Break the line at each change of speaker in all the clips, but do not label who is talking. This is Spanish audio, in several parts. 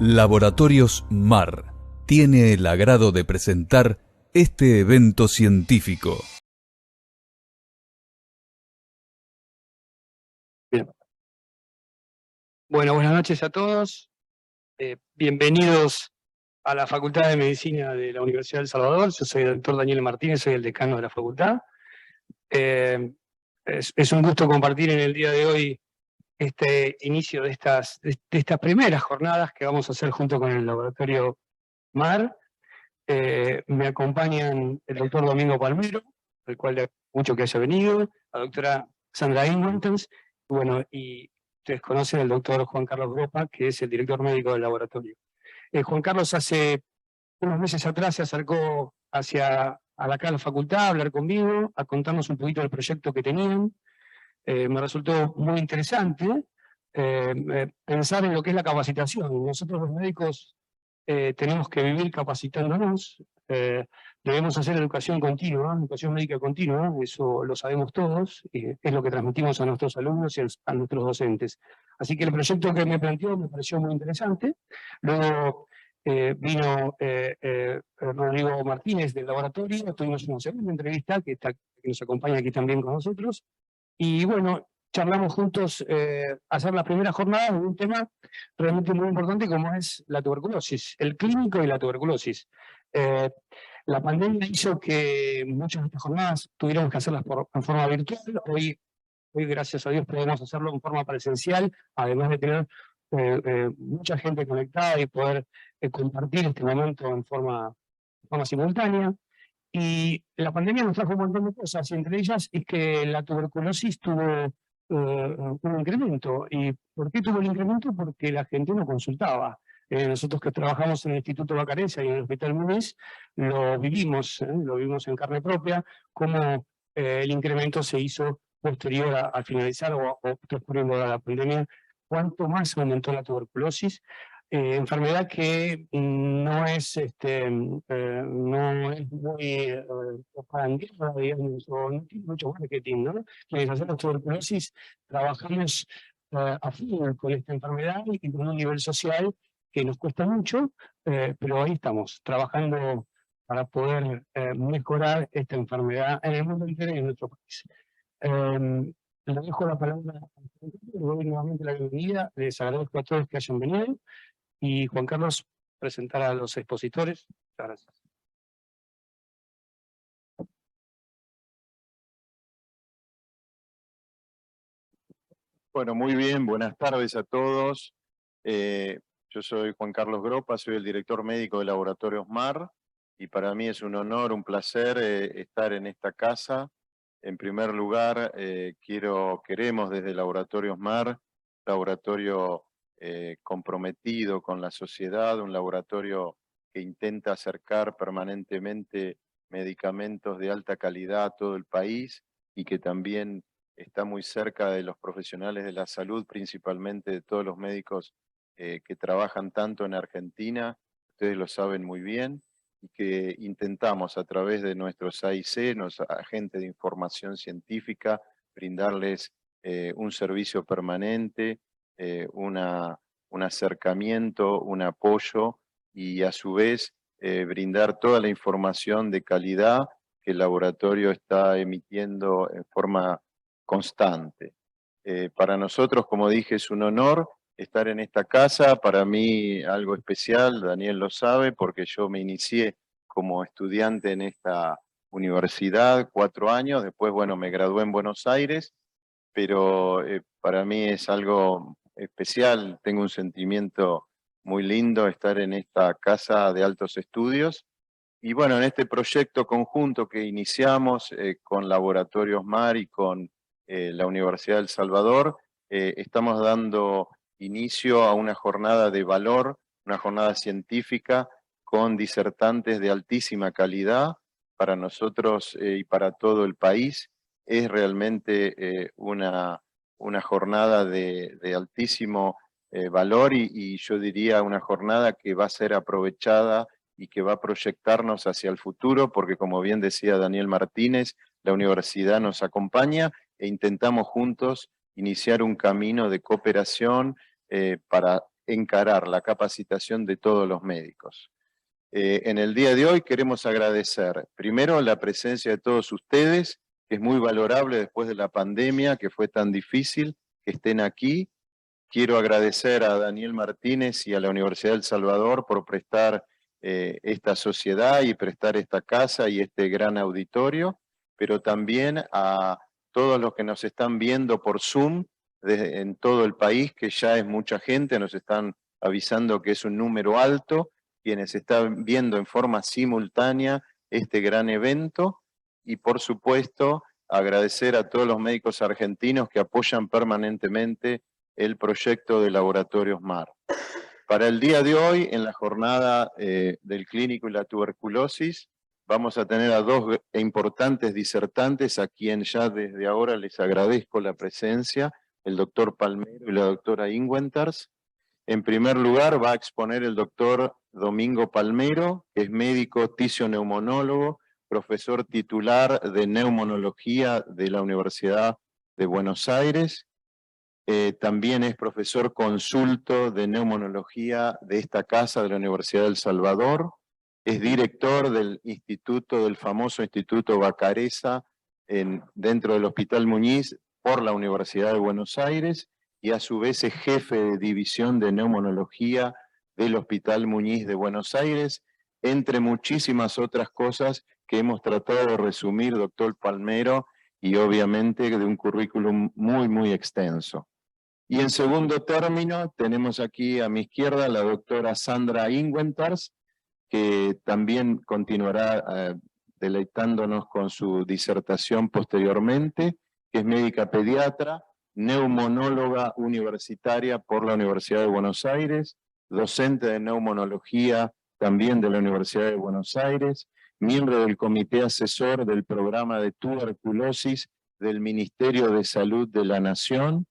Laboratorios MAR tiene el agrado de presentar este evento científico.
Bien. Bueno, buenas noches a todos. Bienvenidos a la Facultad de Medicina de la Universidad de El Salvador. Yo soy el doctor Daniel Martínez, soy el decano de la facultad. Es un gusto compartir en el día de hoy este inicio de estas primeras jornadas que vamos a hacer junto con el laboratorio MAR. Me acompañan el doctor Domingo Palmero, al cual le agradezco mucho que haya venido, la doctora Sandra Ingwantens, y ustedes conocen al doctor Juan Carlos Gropa, que es el director médico del laboratorio. Juan Carlos hace unos meses atrás se acercó acá a la facultad a hablar conmigo, a contarnos un poquito del proyecto que tenían. Me resultó muy interesante pensar en lo que es la capacitación. Nosotros los médicos tenemos que vivir capacitándonos, debemos hacer educación continua, educación médica continua, eso lo sabemos todos, es lo que transmitimos a nuestros alumnos y a nuestros docentes. Así que el proyecto que me planteó me pareció muy interesante. Luego vino Rodrigo Martínez del laboratorio, tuvimos una segunda entrevista que nos acompaña aquí también con nosotros, y bueno, charlamos juntos hacer la primera jornada de un tema realmente muy importante como es la tuberculosis, el clínico y la tuberculosis. La pandemia hizo que muchas de estas jornadas tuviéramos que hacerlas en forma virtual. Hoy, gracias a Dios, podemos hacerlo en forma presencial, además de tener mucha gente conectada y poder compartir este momento en forma simultánea. Y la pandemia nos trajo un montón de cosas, y entre ellas es que la tuberculosis tuvo un incremento. ¿Y por qué tuvo el incremento? Porque la gente no consultaba. Nosotros que trabajamos en el Instituto Bacarense y en el Hospital Muniz, lo vivimos en carne propia, cómo el incremento se hizo posterior al finalizar o transcurriendo la pandemia. Cuánto más aumentó la tuberculosis, enfermedad que no es muy propagandista, digamos, o no tiene mucho marketing, ¿no? Quienes hacemos tuberculosis trabajamos a full con esta enfermedad y con un nivel social que nos cuesta mucho, pero ahí estamos, trabajando para poder mejorar esta enfermedad en el mundo entero y en nuestro país. Le dejo la palabra a le doy nuevamente la bienvenida, les agradezco a todos que hayan venido. Y Juan Carlos, presentar a los expositores. Muchas gracias.
Bueno, muy bien, buenas tardes a todos. Yo soy Juan Carlos Gropa, soy el director médico de Laboratorios MAR, y para mí es un honor, un placer estar en esta casa. En primer lugar, queremos desde Laboratorios MAR, laboratorio comprometido con la sociedad, un laboratorio que intenta acercar permanentemente medicamentos de alta calidad a todo el país y que también está muy cerca de los profesionales de la salud, principalmente de todos los médicos que trabajan tanto en Argentina, ustedes lo saben muy bien, y que intentamos a través de nuestros AIC, nuestros agentes de información científica, brindarles un servicio permanente, un acercamiento, un apoyo, y a su vez brindar toda la información de calidad que el laboratorio está emitiendo en forma constante. Para nosotros, como dije, es un honor estar en esta casa, para mí algo especial, Daniel lo sabe, porque yo me inicié como estudiante en esta universidad 4 años, después, bueno, me gradué en Buenos Aires, pero para mí es algo especial, tengo un sentimiento muy lindo estar en esta casa de altos estudios. Y bueno, en este proyecto conjunto que iniciamos con Laboratorios MAR y con la Universidad de El Salvador, estamos dando inicio a una jornada de valor, una jornada científica con disertantes de altísima calidad para nosotros y para todo el país. Es realmente una jornada de altísimo valor y yo diría una jornada que va a ser aprovechada y que va a proyectarnos hacia el futuro, porque como bien decía Daniel Martínez, la universidad nos acompaña e intentamos juntos iniciar un camino de cooperación para encarar la capacitación de todos los médicos. En el día de hoy queremos agradecer primero la presencia de todos ustedes, que es muy valorable después de la pandemia, que fue tan difícil que estén aquí. Quiero agradecer a Daniel Martínez y a la Universidad del Salvador por prestar esta sociedad y prestar esta casa y este gran auditorio, pero también a todos los que nos están viendo por Zoom en todo el país, que ya es mucha gente, nos están avisando que es un número alto, quienes están viendo en forma simultánea este gran evento, y por supuesto agradecer a todos los médicos argentinos que apoyan permanentemente el proyecto de Laboratorios MAR. Para el día de hoy, en la jornada del clínico y la tuberculosis, vamos a tener a dos importantes disertantes, a quien ya desde ahora les agradezco la presencia, el doctor Palmero y la doctora Ingwenters. En primer lugar va a exponer el doctor Domingo Palmero, que es médico tisioneumonólogo, profesor titular de neumonología de la Universidad de Buenos Aires. También es profesor consulto de neumonología de esta casa de la Universidad del Salvador. Es director del instituto, del famoso Instituto Bacareza, dentro del Hospital Muñiz, por la Universidad de Buenos Aires, y a su vez es jefe de división de neumonología del Hospital Muñiz de Buenos Aires, entre muchísimas otras cosas que hemos tratado de resumir, doctor Palmero, y obviamente de un currículum muy, muy extenso. Y en segundo término, tenemos aquí a mi izquierda la doctora Sandra Ingwenters, que también continuará deleitándonos con su disertación posteriormente, que es médica pediatra, neumonóloga universitaria por la Universidad de Buenos Aires, docente de neumonología también de la Universidad de Buenos Aires, miembro del comité asesor del programa de tuberculosis del Ministerio de Salud de la Nación,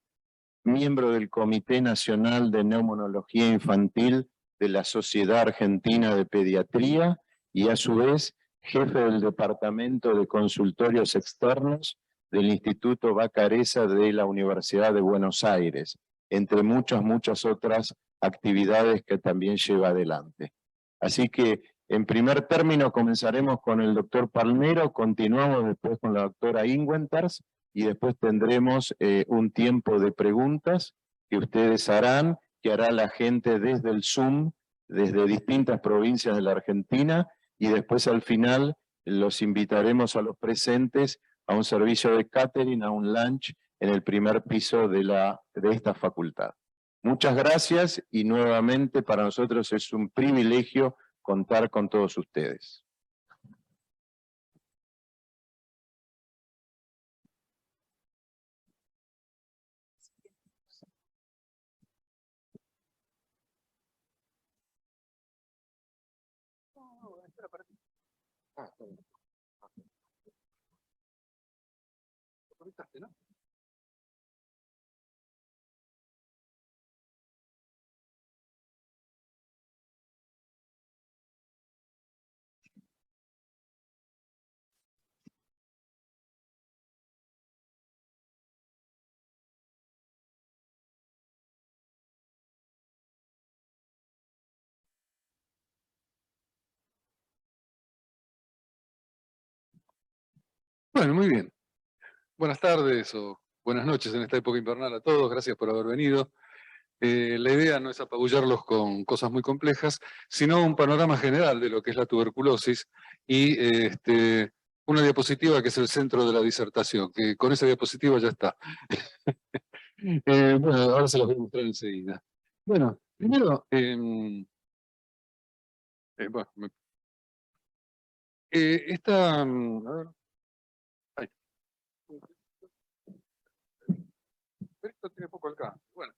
miembro del Comité Nacional de Neumonología Infantil de la Sociedad Argentina de Pediatría y a su vez jefe del Departamento de Consultorios Externos del Instituto Bacareza de la Universidad de Buenos Aires, entre muchas otras actividades que también lleva adelante. Así que, en primer término, comenzaremos con el doctor Palmero, continuamos después con la doctora Ingwenters, y después tendremos un tiempo de preguntas que ustedes harán, que hará la gente desde el Zoom, desde distintas provincias de la Argentina, y después al final los invitaremos a los presentes a un servicio de catering, a un lunch en el primer piso de esta facultad. Muchas gracias y nuevamente para nosotros es un privilegio contar con todos ustedes.
¿No? Bueno, muy bien. Buenas tardes o buenas noches en esta época invernal a todos. Gracias por haber venido. La idea no es apabullarlos con cosas muy complejas, sino un panorama general de lo que es la tuberculosis y una diapositiva que es el centro de la disertación, que con esa diapositiva ya está. Bueno, ahora se las voy a mostrar enseguida. Bueno, primero, esta... a ver, ahí. Esto tiene poco alcance. Bueno.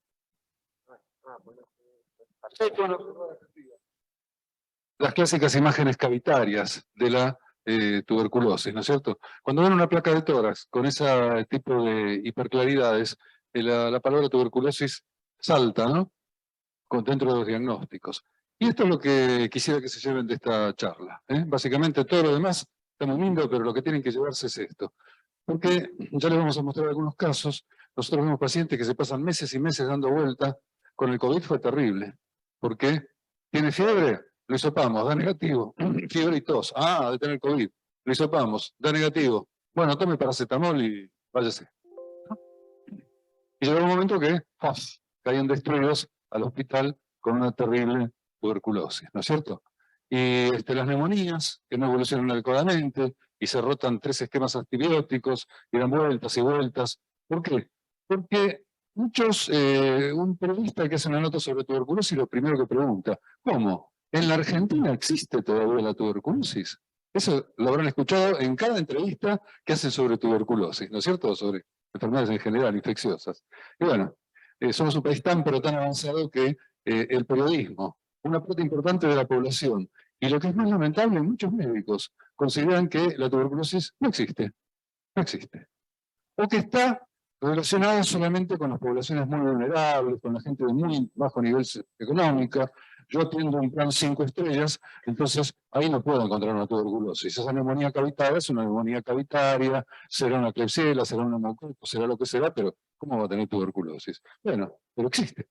Las clásicas imágenes cavitarias de la tuberculosis, ¿no es cierto? Cuando ven una placa de tórax con ese tipo de hiperclaridades, la palabra tuberculosis salta, ¿no? Dentro de los diagnósticos. Y esto es lo que quisiera que se lleven de esta charla. Básicamente todo lo demás está muy lindo, pero lo que tienen que llevarse es esto. Porque ya les vamos a mostrar algunos casos. Nosotros vemos pacientes que se pasan meses y meses dando vuelta. Con el COVID fue terrible. ¿Por qué? ¿Tiene fiebre? Lo hisopamos, da negativo. Fiebre y tos. Ah, de tener COVID. Lo hisopamos, da negativo. Bueno, tome paracetamol y váyase. Y llegó un momento que caían destruidos al hospital con una terrible tuberculosis, ¿no es cierto? Y las neumonías, que no evolucionan adecuadamente, y se rotan 3 esquemas antibióticos, y dan vueltas y vueltas. ¿Por qué? Porque un periodista que hace una nota sobre tuberculosis, lo primero que pregunta, ¿cómo? ¿En la Argentina existe todavía la tuberculosis? Eso lo habrán escuchado en cada entrevista que hacen sobre tuberculosis, ¿no es cierto? Sobre enfermedades en general, infecciosas. Y bueno, somos un país tan pero tan avanzado que el periodismo, una parte importante de la población, y lo que es más lamentable, muchos médicos consideran que la tuberculosis no existe, no existe. O que está relacionada solamente con las poblaciones muy vulnerables, con la gente de muy bajo nivel económico. Yo atiendo un plan 5 estrellas, entonces ahí no puedo encontrar una tuberculosis. Esa neumonía cavitaria es una neumonía cavitaria, será una Klebsiella, será un neumococo, será lo que será, pero ¿cómo va a tener tuberculosis? Bueno, pero existe.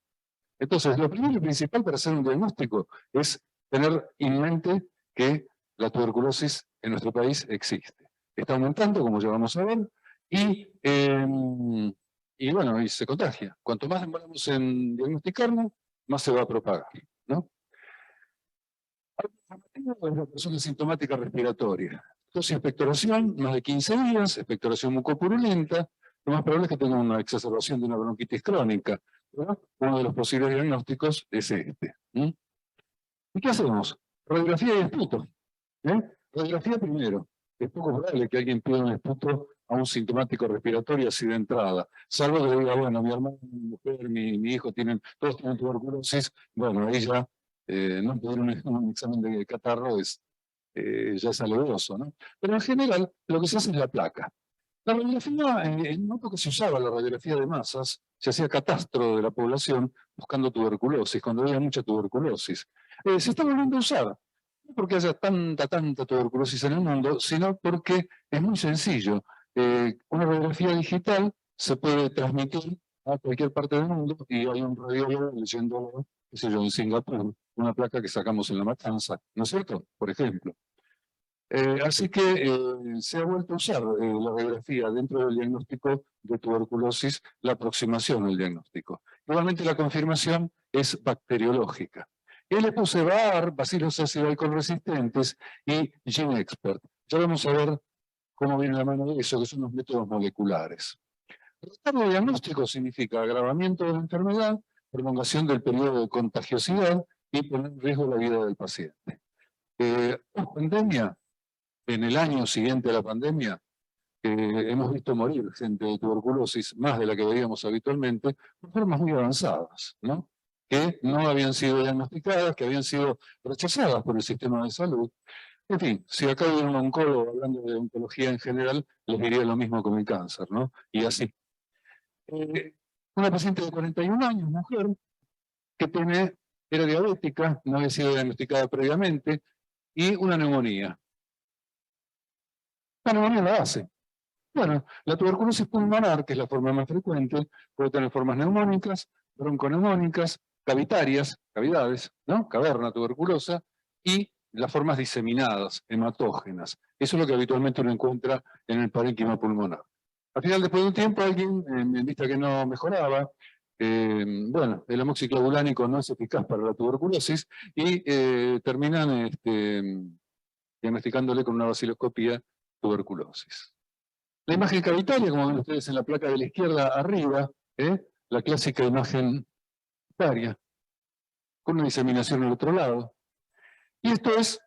Entonces, lo primero y principal para hacer un diagnóstico es tener en mente que la tuberculosis en nuestro país existe. Está aumentando, como ya vamos a ver, y bueno, y se contagia. Cuanto más demoramos en diagnosticarlo, más se va a propagar, ¿no? Es la persona sintomática respiratoria. Tos y expectoración, más de 15 días, expectoración mucopurulenta, lo más probable es que tenga una exacerbación de una bronquitis crónica. ¿No? Uno de los posibles diagnósticos es este. ¿Y qué hacemos? Radiografía y esputo. Radiografía primero. Es poco probable que alguien pida un esputo a un sintomático respiratorio así de entrada. Salvo que diga, bueno, mi hermano, mi mujer, mi hijo, todos tienen tuberculosis. Bueno, ahí ya no pedir un examen de catarro ya es alevoso, ¿no? Pero en general, lo que se hace es la placa. La radiografía, en el momento que se usaba la radiografía de masas, se hacía catastro de la población buscando tuberculosis, cuando había mucha tuberculosis. Se está volviendo a usar, no porque haya tanta tuberculosis en el mundo, sino porque es muy sencillo. Una radiografía digital se puede transmitir a cualquier parte del mundo y hay un radiólogo leyéndolo, qué sé yo, en Singapur, una placa que sacamos en La Matanza, ¿no es cierto? Por ejemplo. Así que se ha vuelto a usar la radiografía dentro del diagnóstico de tuberculosis, la aproximación al diagnóstico. Igualmente la confirmación es bacteriológica. Y le puse VAR, bacilos ácido alcohol resistentes y GeneXpert. Ya vamos a ver cómo viene la mano de eso, que son los métodos moleculares. Retardo diagnóstico significa agravamiento de la enfermedad, prolongación del periodo de contagiosidad y poner en riesgo la vida del paciente. Pandemia. En el año siguiente a la pandemia, hemos visto morir gente de tuberculosis, más de la que veíamos habitualmente, por formas muy avanzadas, ¿no? Que no habían sido diagnosticadas, que habían sido rechazadas por el sistema de salud. En fin, si acá hubiera un oncólogo hablando de oncología en general, les diría lo mismo con el cáncer, ¿no? Y así. Una paciente de 41 años, mujer, que era diabética, no había sido diagnosticada previamente, y una neumonía. La neumonía la hace. Bueno, la tuberculosis pulmonar, que es la forma más frecuente, puede tener formas neumónicas, bronconeumónicas, cavitarias, cavidades, ¿no? Caverna tuberculosa, y las formas diseminadas, hematógenas. Eso es lo que habitualmente uno encuentra en el parénquima pulmonar. Al final, después de un tiempo, alguien, en vista que no mejoraba, bueno, el amoxiclavulánico no es eficaz para la tuberculosis, y terminan diagnosticándole con una baciloscopía tuberculosis. La imagen cavitaria, como ven ustedes en la placa de la izquierda arriba, la clásica imagen cavitaria, con una diseminación al otro lado. Y esto es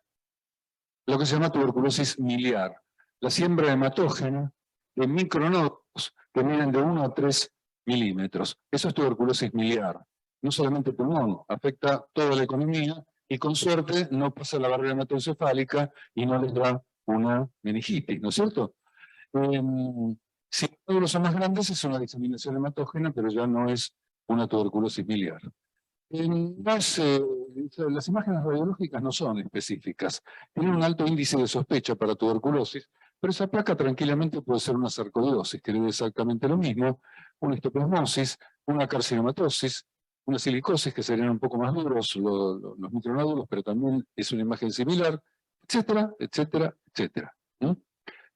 lo que se llama tuberculosis miliar, la siembra hematógena de micronodos que miden de 1 a 3 milímetros. Eso es tuberculosis miliar. No solamente pulmón, afecta toda la economía y con suerte no pasa la barrera hematoencefálica y no les da una meningitis, ¿no es cierto? Si los nódulos son más grandes es una diseminación hematógena, pero ya no es una tuberculosis miliar. Las imágenes radiológicas no son específicas. Tienen un alto índice de sospecha para tuberculosis, pero esa placa tranquilamente puede ser una sarcoidosis, que es exactamente lo mismo, una histoplasmosis, una carcinomatosis, una silicosis que serían un poco más duros los micronódulos, pero también es una imagen similar, etcétera, etcétera, etcétera. ¿No?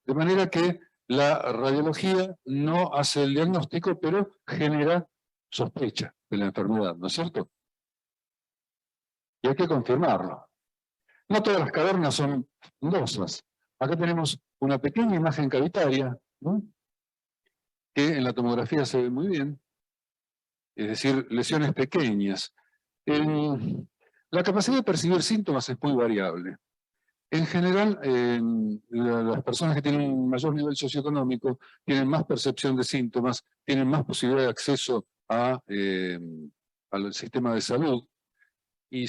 De manera que la radiología no hace el diagnóstico, pero genera sospecha de la enfermedad, ¿no es cierto? Y hay que confirmarlo. No todas las cavernas son fondosas. Acá tenemos una pequeña imagen cavitaria, ¿no? Que en la tomografía se ve muy bien, es decir, lesiones pequeñas. La capacidad de percibir síntomas es muy variable. En general, las personas que tienen un mayor nivel socioeconómico tienen más percepción de síntomas, tienen más posibilidad de acceso al sistema de salud y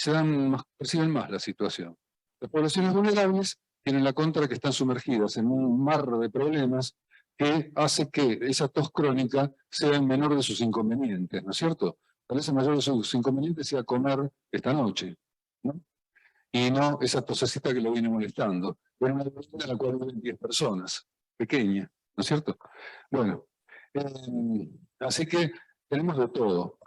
perciben más la situación. Las poblaciones vulnerables tienen la contra que están sumergidas en un mar de problemas que hace que esa tos crónica sea el menor de sus inconvenientes, ¿no es cierto? Tal vez el mayor de sus inconvenientes sea comer esta noche, ¿no? Y no esa tosecita que lo viene molestando. Pero una persona en la cual viven 10 personas, pequeña, ¿no es cierto? Bueno, así que tenemos de todo.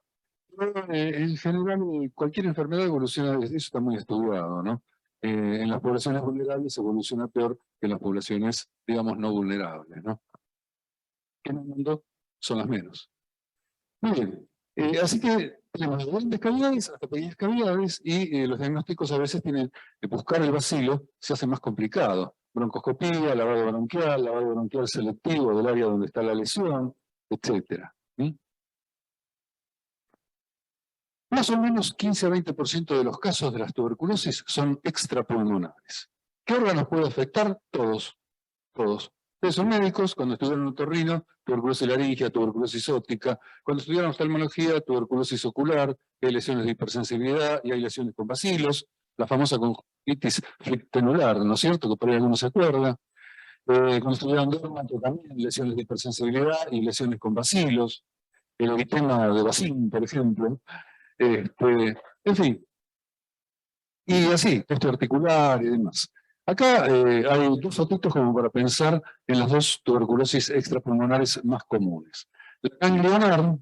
Pero, en general, cualquier enfermedad evoluciona, eso está muy estudiado, ¿no? En las poblaciones vulnerables evoluciona peor que en las poblaciones, digamos, no vulnerables, ¿no? Que en el mundo son las menos. Muy bien. Así que tenemos de grandes cavidades hasta pequeñas cavidades y los diagnósticos a veces tienen que buscar el bacilo, se hace más complicado. Broncoscopía, lavado bronquial selectivo del área donde está la lesión, etc. Más o menos 15 a 20% de los casos de las tuberculosis son extrapulmonares. ¿Qué órganos puede afectar? Todos. Ustedes son médicos, cuando estudiaron otorrino, tuberculosis laríngea, tuberculosis óptica, cuando estudiaron oftalmología, tuberculosis ocular, hay lesiones de hipersensibilidad y hay lesiones con bacilos, la famosa conjuntivitis flictenular, ¿no es cierto? Que por ahí alguno se acuerda. Cuando estudiaron dermato también, lesiones de hipersensibilidad y lesiones con bacilos, el eritema de Bacin, por ejemplo. En fin, y así, texto articular y demás. Acá hay dos fotitos como para pensar en las dos tuberculosis extrapulmonares más comunes. La ganglionar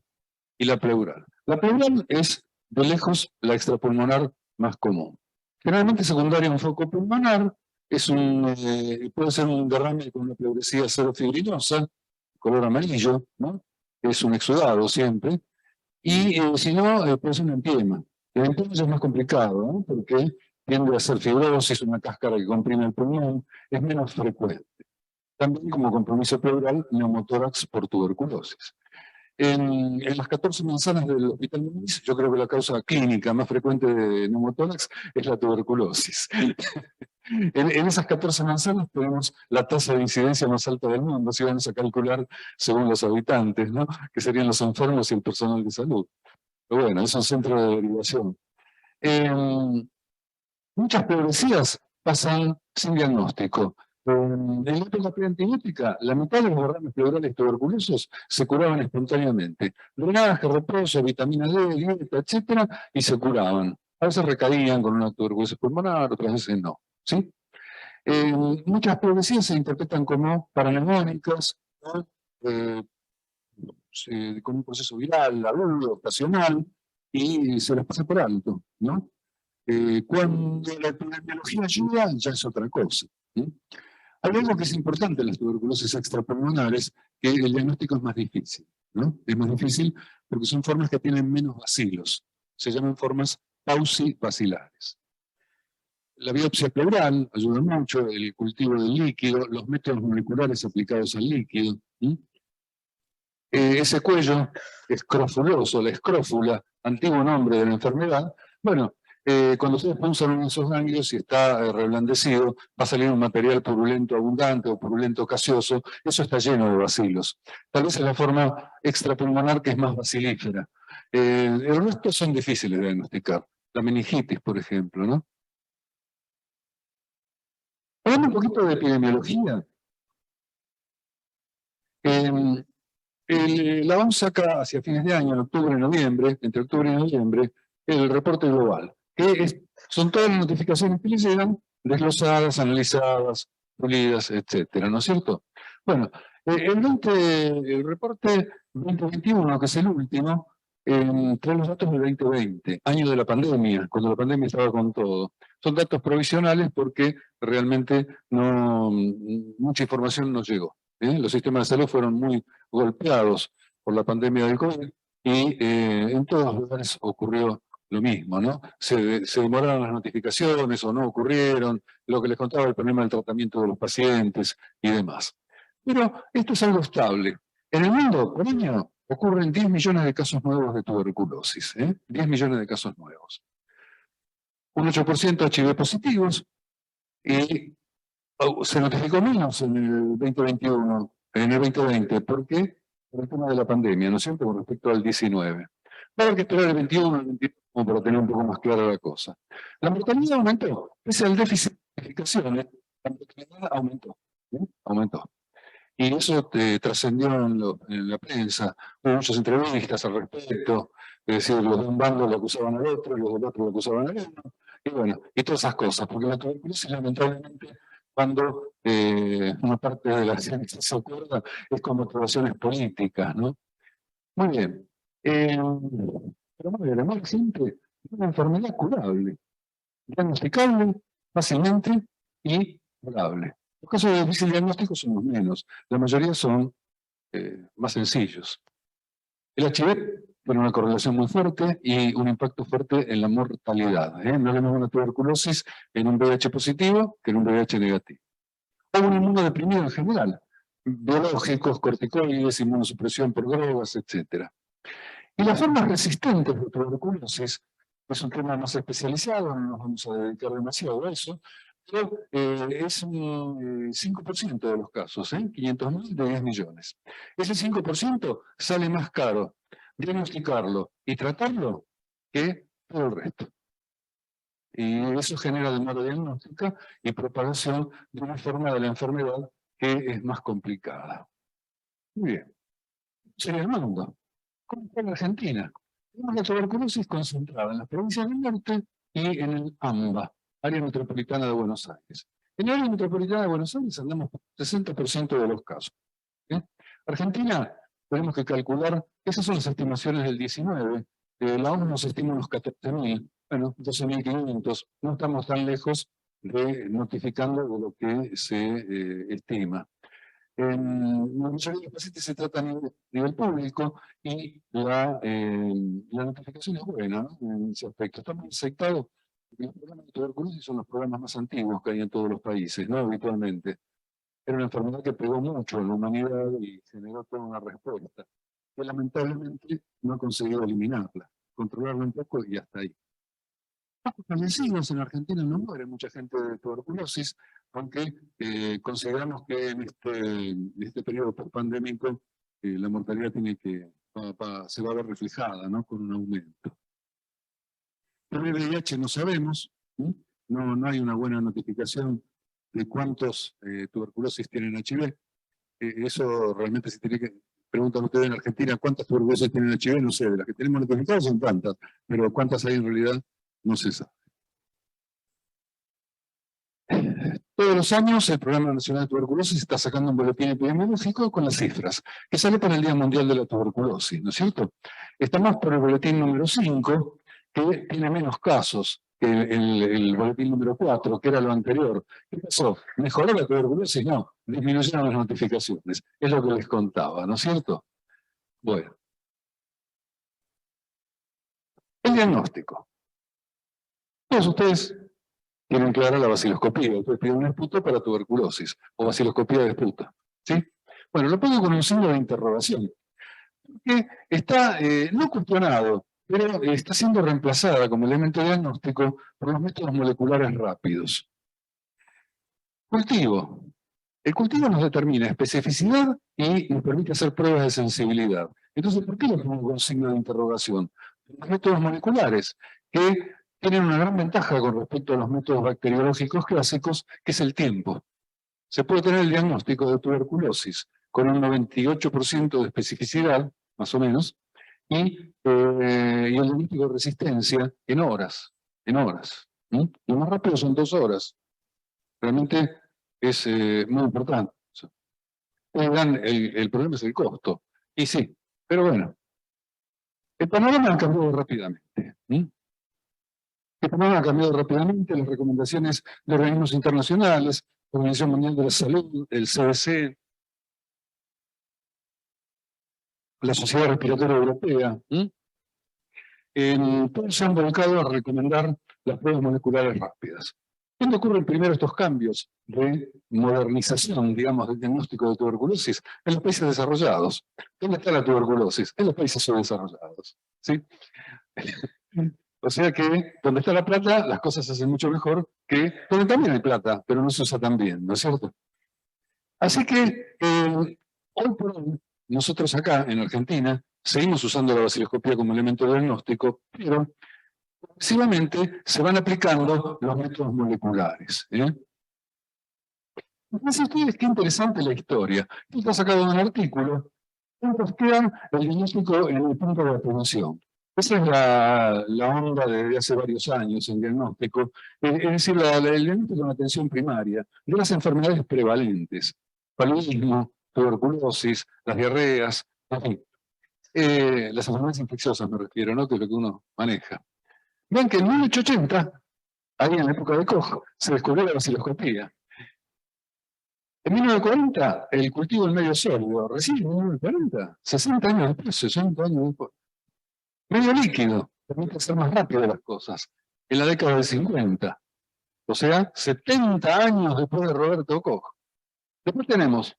y la pleural. La pleural es, de lejos, la extrapulmonar más común. Generalmente secundaria a un foco pulmonar, puede ser un derrame con una pleuresía cerofibrinosa, color amarillo, ¿no? Es un exudado siempre. Y si no, puede ser un empiema. El empiema es más complicado, ¿no? Porque tiende a ser fibrosis, una cáscara que comprime el pulmón, es menos frecuente. También como compromiso pleural, neumotórax por tuberculosis. En las 14 manzanas del Hospital Muñiz, yo creo que la causa clínica más frecuente de neumotórax es la tuberculosis. En esas 14 manzanas tenemos la tasa de incidencia más alta del mundo, si vamos a calcular según los habitantes, ¿no? Que serían los enfermos y el personal de salud. Pero bueno, es un centro de derivación. Muchas pleuresías pasan sin diagnóstico. En la época preantibiótica, la mitad de los derrames pleurales tuberculosos se curaban espontáneamente. Drenaje, reposo, vitamina D, dieta, etc. y se curaban. A veces recaían con una tuberculosis pulmonar, otras veces no. ¿Sí? Muchas pleuresías se interpretan como paraneumónicas, ¿no? Con un proceso viral, agudo, ocasional, y se las pasa por alto, ¿no? Cuando la epidemiología ayuda, ya es otra cosa. ¿Sí? Hay algo que es importante en las tuberculosis extrapulmonares, que el diagnóstico es más difícil, ¿no? Es más difícil porque son formas que tienen menos bacilos. Se llaman formas paucibacilares. La biopsia pleural ayuda mucho, el cultivo del líquido, los métodos moleculares aplicados al líquido. Ese cuello escrofuloso, la escrófula, antiguo nombre de la enfermedad, bueno, cuando ustedes punzan uno de esos ganglios y está reblandecido, va a salir un material purulento abundante o purulento gaseoso, eso está lleno de bacilos. Tal vez es la forma extrapulmonar que es más bacilífera. El resto son difíciles de diagnosticar. La meningitis, por ejemplo, ¿no? Hablando un poquito de epidemiología, la OMS saca hacia fines de año, en octubre y noviembre, entre octubre y noviembre, el reporte global, que son todas las notificaciones que le llegan, desglosadas, analizadas, pulidas, etcétera, ¿no es cierto? Bueno, el reporte 2021, que es el último, Entre los datos del 2020, año de la pandemia, cuando la pandemia estaba con todo. Son datos provisionales porque realmente mucha información no llegó. Los sistemas de salud fueron muy golpeados por la pandemia del COVID y en todos los lugares ocurrió lo mismo, ¿no? Se demoraron las notificaciones o no ocurrieron, lo que les contaba el problema del tratamiento de los pacientes y demás. Pero esto es algo estable. En el mundo, por año, ocurren 10 millones de casos nuevos de tuberculosis, 10 millones de casos nuevos. Un 8% HIV positivos y se notificó menos en el 2021, en el 2020, ¿por qué? Por el tema de la pandemia, ¿no es cierto?, con respecto al 19. Va a haber que esperar el 21, el 21 para tener un poco más clara la cosa. La mortalidad aumentó, pese al déficit de notificaciones, la mortalidad aumentó, aumentó. Y eso trascendió en la prensa, hubo muchas entrevistas al respecto, es decir, los de un bando lo acusaban al otro, los del otro lo acusaban al otro, y bueno, y todas esas cosas, porque la tuberculosis lamentablemente, cuando una parte de la ciencia se acuerda, es con motivaciones políticas, ¿no? Muy bien. Pero muy bien, además siempre es una enfermedad curable, diagnosticable fácilmente y curable. Los casos de difícil diagnóstico son los menos, la mayoría son más sencillos. El HIV tiene una correlación muy fuerte y un impacto fuerte en la mortalidad. No es lo mismo una tuberculosis en un VIH positivo que en un VIH negativo. O un inmunodeprimido en general, biológicos, corticoides, inmunosupresión por drogas, etc. Y las formas resistentes de tuberculosis, que es un tema más especializado, no nos vamos a dedicar demasiado a eso, pero es un 5% de los casos, 500.000 de 10 millones. Ese 5% sale más caro diagnosticarlo y tratarlo que todo el resto. Y eso genera demora diagnóstica y propagación de una forma de la enfermedad que es más complicada. Muy bien. Sería el mundo. ¿Cómo está en Argentina? Tenemos la tuberculosis concentrada en las provincias del norte y en el AMBA, Área Metropolitana de Buenos Aires. En la Área Metropolitana de Buenos Aires andamos por 60% de los casos. Argentina, tenemos que calcular, esas son las estimaciones del 19, la ONU nos estima unos 14.000, bueno, 12.500, no estamos tan lejos de notificando de lo que se estima. La mayoría de los pacientes se tratan a nivel público y la notificación es buena, ¿no? En ese aspecto. Estamos aceptados porque los programas de tuberculosis son los programas más antiguos que hay en todos los países, ¿no? Habitualmente. Era una enfermedad que pegó mucho en la humanidad y generó toda una respuesta, que lamentablemente no ha conseguido eliminarla, controlarla un poco y hasta ahí. Pocos fallecidos en Argentina, no muere mucha gente de tuberculosis, aunque consideramos que en este periodo post-pandémico la mortalidad se va a ver reflejada, ¿no?, con un aumento. El VIH no sabemos, no hay una buena notificación de cuántos tuberculosis tienen HIV. Eso realmente se tiene que... Preguntan ustedes en Argentina cuántas tuberculosis tienen HIV, no sé, de las que tenemos notificadas son tantas, pero cuántas hay en realidad no se sabe. Todos los años el Programa Nacional de Tuberculosis está sacando un boletín epidemiológico con las cifras, que sale para el Día Mundial de la Tuberculosis, ¿no es cierto? Estamos por el boletín número 5, que tiene menos casos que el boletín número 4, que era lo anterior. ¿Qué pasó? ¿Mejoró la tuberculosis? No, disminuyeron las notificaciones. Es lo que les contaba, ¿no es cierto? Bueno. El diagnóstico. Todos ustedes tienen clara la vaciloscopía. Ustedes piden un esputo para tuberculosis, o vaciloscopía de esputo. ¿Sí? Bueno, lo pongo con un signo de interrogación. Porque está no cuestionado, pero está siendo reemplazada como elemento diagnóstico por los métodos moleculares rápidos. Cultivo. El cultivo nos determina especificidad y nos permite hacer pruebas de sensibilidad. Entonces, ¿por qué lo pongo con signo de interrogación? Los métodos moleculares, que tienen una gran ventaja con respecto a los métodos bacteriológicos clásicos, que es el tiempo. Se puede tener el diagnóstico de tuberculosis con un 98% de especificidad, más o menos, y el diagnóstico de resistencia en horas. Lo más rápido son 2 horas. Realmente es muy importante. El problema es el costo. Y sí, pero bueno, El panorama ha cambiado rápidamente. El panorama ha cambiado rápidamente, las recomendaciones de organismos internacionales, la Organización Mundial de la Salud, el CDC, la Sociedad Respiratoria Europea, todos se han volcado a recomendar las pruebas moleculares rápidas. ¿Dónde ocurren primero estos cambios de modernización, digamos, del diagnóstico de tuberculosis? En los países desarrollados. ¿Dónde está la tuberculosis? En los países subdesarrollados. ¿Sí? O sea que donde está la plata, las cosas se hacen mucho mejor que donde también hay plata, pero no se usa tan bien, ¿no es cierto? Así que hoy por hoy, nosotros acá en Argentina seguimos usando la vaciloscopía como elemento diagnóstico, pero progresivamente se van aplicando los métodos moleculares. Fíjense ustedes qué interesante la historia. Esto está sacado de un artículo. ¿Cuántos quedan el diagnóstico en el punto de atención? Esa es la onda desde hace varios años en diagnóstico, es decir, el diagnóstico en atención primaria de las enfermedades prevalentes, paludismo, tuberculosis, las diarreas, en fin. Las enfermedades infecciosas me refiero, ¿no? Que es lo que uno maneja. Ven que en 1880, ahí en la época de Koch, se descubrió la vaciloscopía. En 1940, el cultivo del medio sólido, recién en 1940, 60 años después, 60 años después. Medio líquido, permite hacer más rápido las cosas, en la década del 50. O sea, 70 años después de Roberto Koch. Después tenemos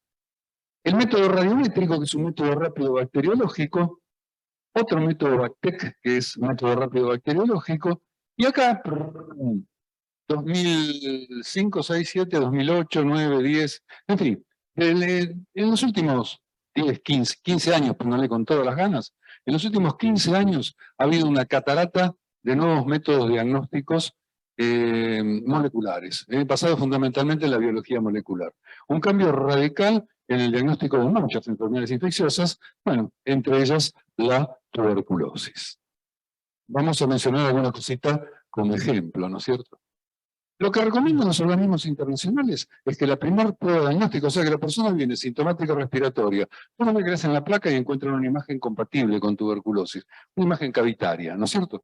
el método radiométrico, que es un método rápido bacteriológico, otro método BACTEC, que es método rápido bacteriológico, y acá, 2005, 6, 7, 2008, 9, 10, en fin, en los últimos 10, 15 años, póngale con todas las ganas, en los últimos 15 años ha habido una catarata de nuevos métodos diagnósticos moleculares, basado fundamentalmente en la biología molecular. Un cambio radical en el diagnóstico de muchas enfermedades infecciosas, bueno, entre ellas la tuberculosis. Vamos a mencionar alguna cosita como ejemplo, ¿no es cierto? Lo que recomiendan los organismos internacionales es que la primera prueba de diagnóstico, o sea que la persona viene sintomática respiratoria, una vez que le hacen la placa y encuentran una imagen compatible con tuberculosis, una imagen cavitaria, ¿no es cierto?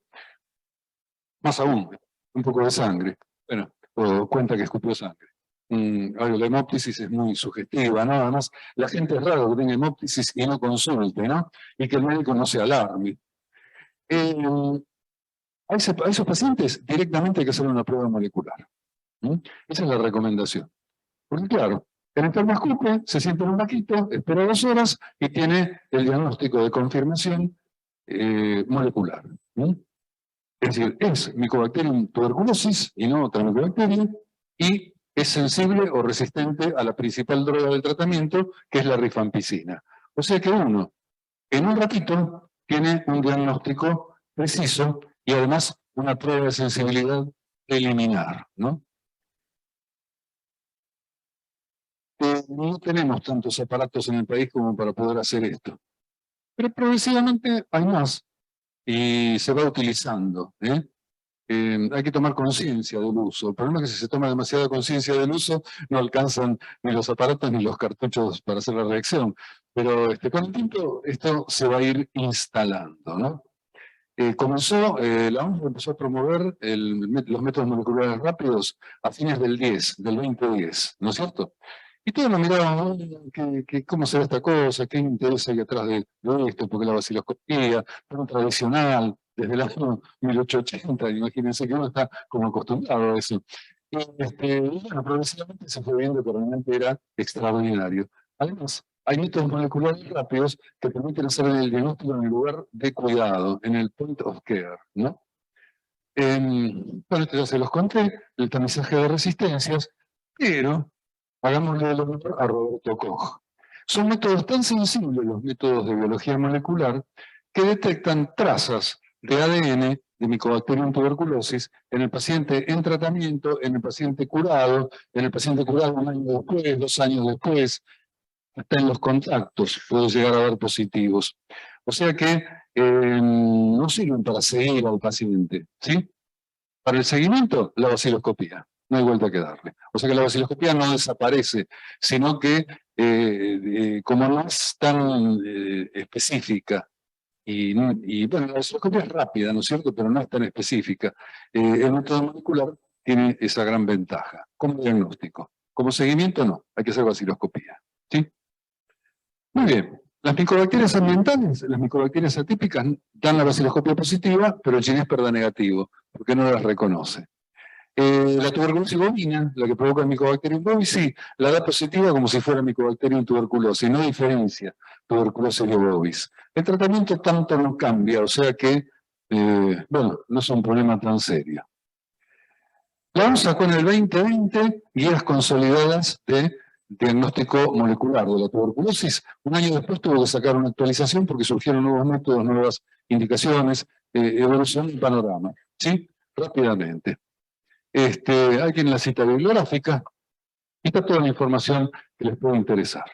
Más aún, un poco de sangre, bueno, o cuenta que escupió sangre. La hemóptisis es muy sugestiva, ¿no? Además, la gente es raro que tenga hemóptisis y no consulte, ¿no? Y que el médico no se alarme. A esos pacientes directamente hay que hacer una prueba molecular. Esa es la recomendación. Porque claro, el enfermo escupe, se siente en un vaquito, espera 2 horas y tiene el diagnóstico de confirmación molecular. Es decir, es Mycobacterium tuberculosis y no otra Mycobacteria, y es sensible o resistente a la principal droga del tratamiento, que es la rifampicina. O sea que uno, en un ratito, tiene un diagnóstico preciso y además una prueba de sensibilidad preliminar, ¿no? No tenemos tantos aparatos en el país como para poder hacer esto. Pero progresivamente hay más y se va utilizando. Hay que tomar conciencia del uso. El problema es que si se toma demasiada conciencia del uso, no alcanzan ni los aparatos ni los cartuchos para hacer la reacción. Pero con el tiempo esto se va a ir instalando, ¿no? La OMS empezó a promover los métodos moleculares rápidos a fines del 2010, ¿no es cierto? Y todos nos miraban, ¿cómo será esta cosa? ¿Qué interés hay atrás de esto? Porque la vaciloscopía, tan tradicional, desde el año 1880, imagínense que uno está como acostumbrado a eso. Y bueno, progresivamente se fue viendo que realmente era extraordinario. Además, hay métodos moleculares rápidos que permiten hacer el diagnóstico en el lugar de cuidado, en el point of care, ¿no? Bueno, esto ya se los conté, el tamizaje de resistencias, pero hagámosle el honor a Roberto Koch. Son métodos tan sensibles, los métodos de biología molecular, que detectan trazas de ADN de Mycobacterium tuberculosis en el paciente en tratamiento, en el paciente curado, 1 año después, 2 años después, hasta en los contactos puede llegar a haber positivos. O sea que no sirven para seguir al paciente, ¿sí? Para el seguimiento, la vaciloscopía. No hay vuelta que darle. O sea que la vaciloscopía no desaparece, sino que como no es tan específica y bueno, la osciloscopia es rápida, ¿no es cierto?, pero no es tan específica. El método molecular tiene esa gran ventaja, como diagnóstico. Como seguimiento no, hay que hacer vaciloscopía, ¿sí? Muy bien. Las micobacterias ambientales, las micobacterias atípicas, dan la vaciloscopia positiva, pero el Ginesper da negativo, porque no las reconoce. La tuberculosis bovina, la que provoca el Mycobacterium bovis, sí, la da positiva como si fuera Mycobacterium tuberculosis, no diferencia tuberculosis de bovis. El tratamiento tanto no cambia, o sea que, bueno, no es un problema tan serio. La OMS sacó en el 2020 guías consolidadas de diagnóstico molecular de la tuberculosis. Un año después tuvo que sacar una actualización porque surgieron nuevos métodos, nuevas indicaciones, evolución del panorama. ¿Sí? Rápidamente. Hay que en la cita bibliográfica, y está toda la información que les puede interesar.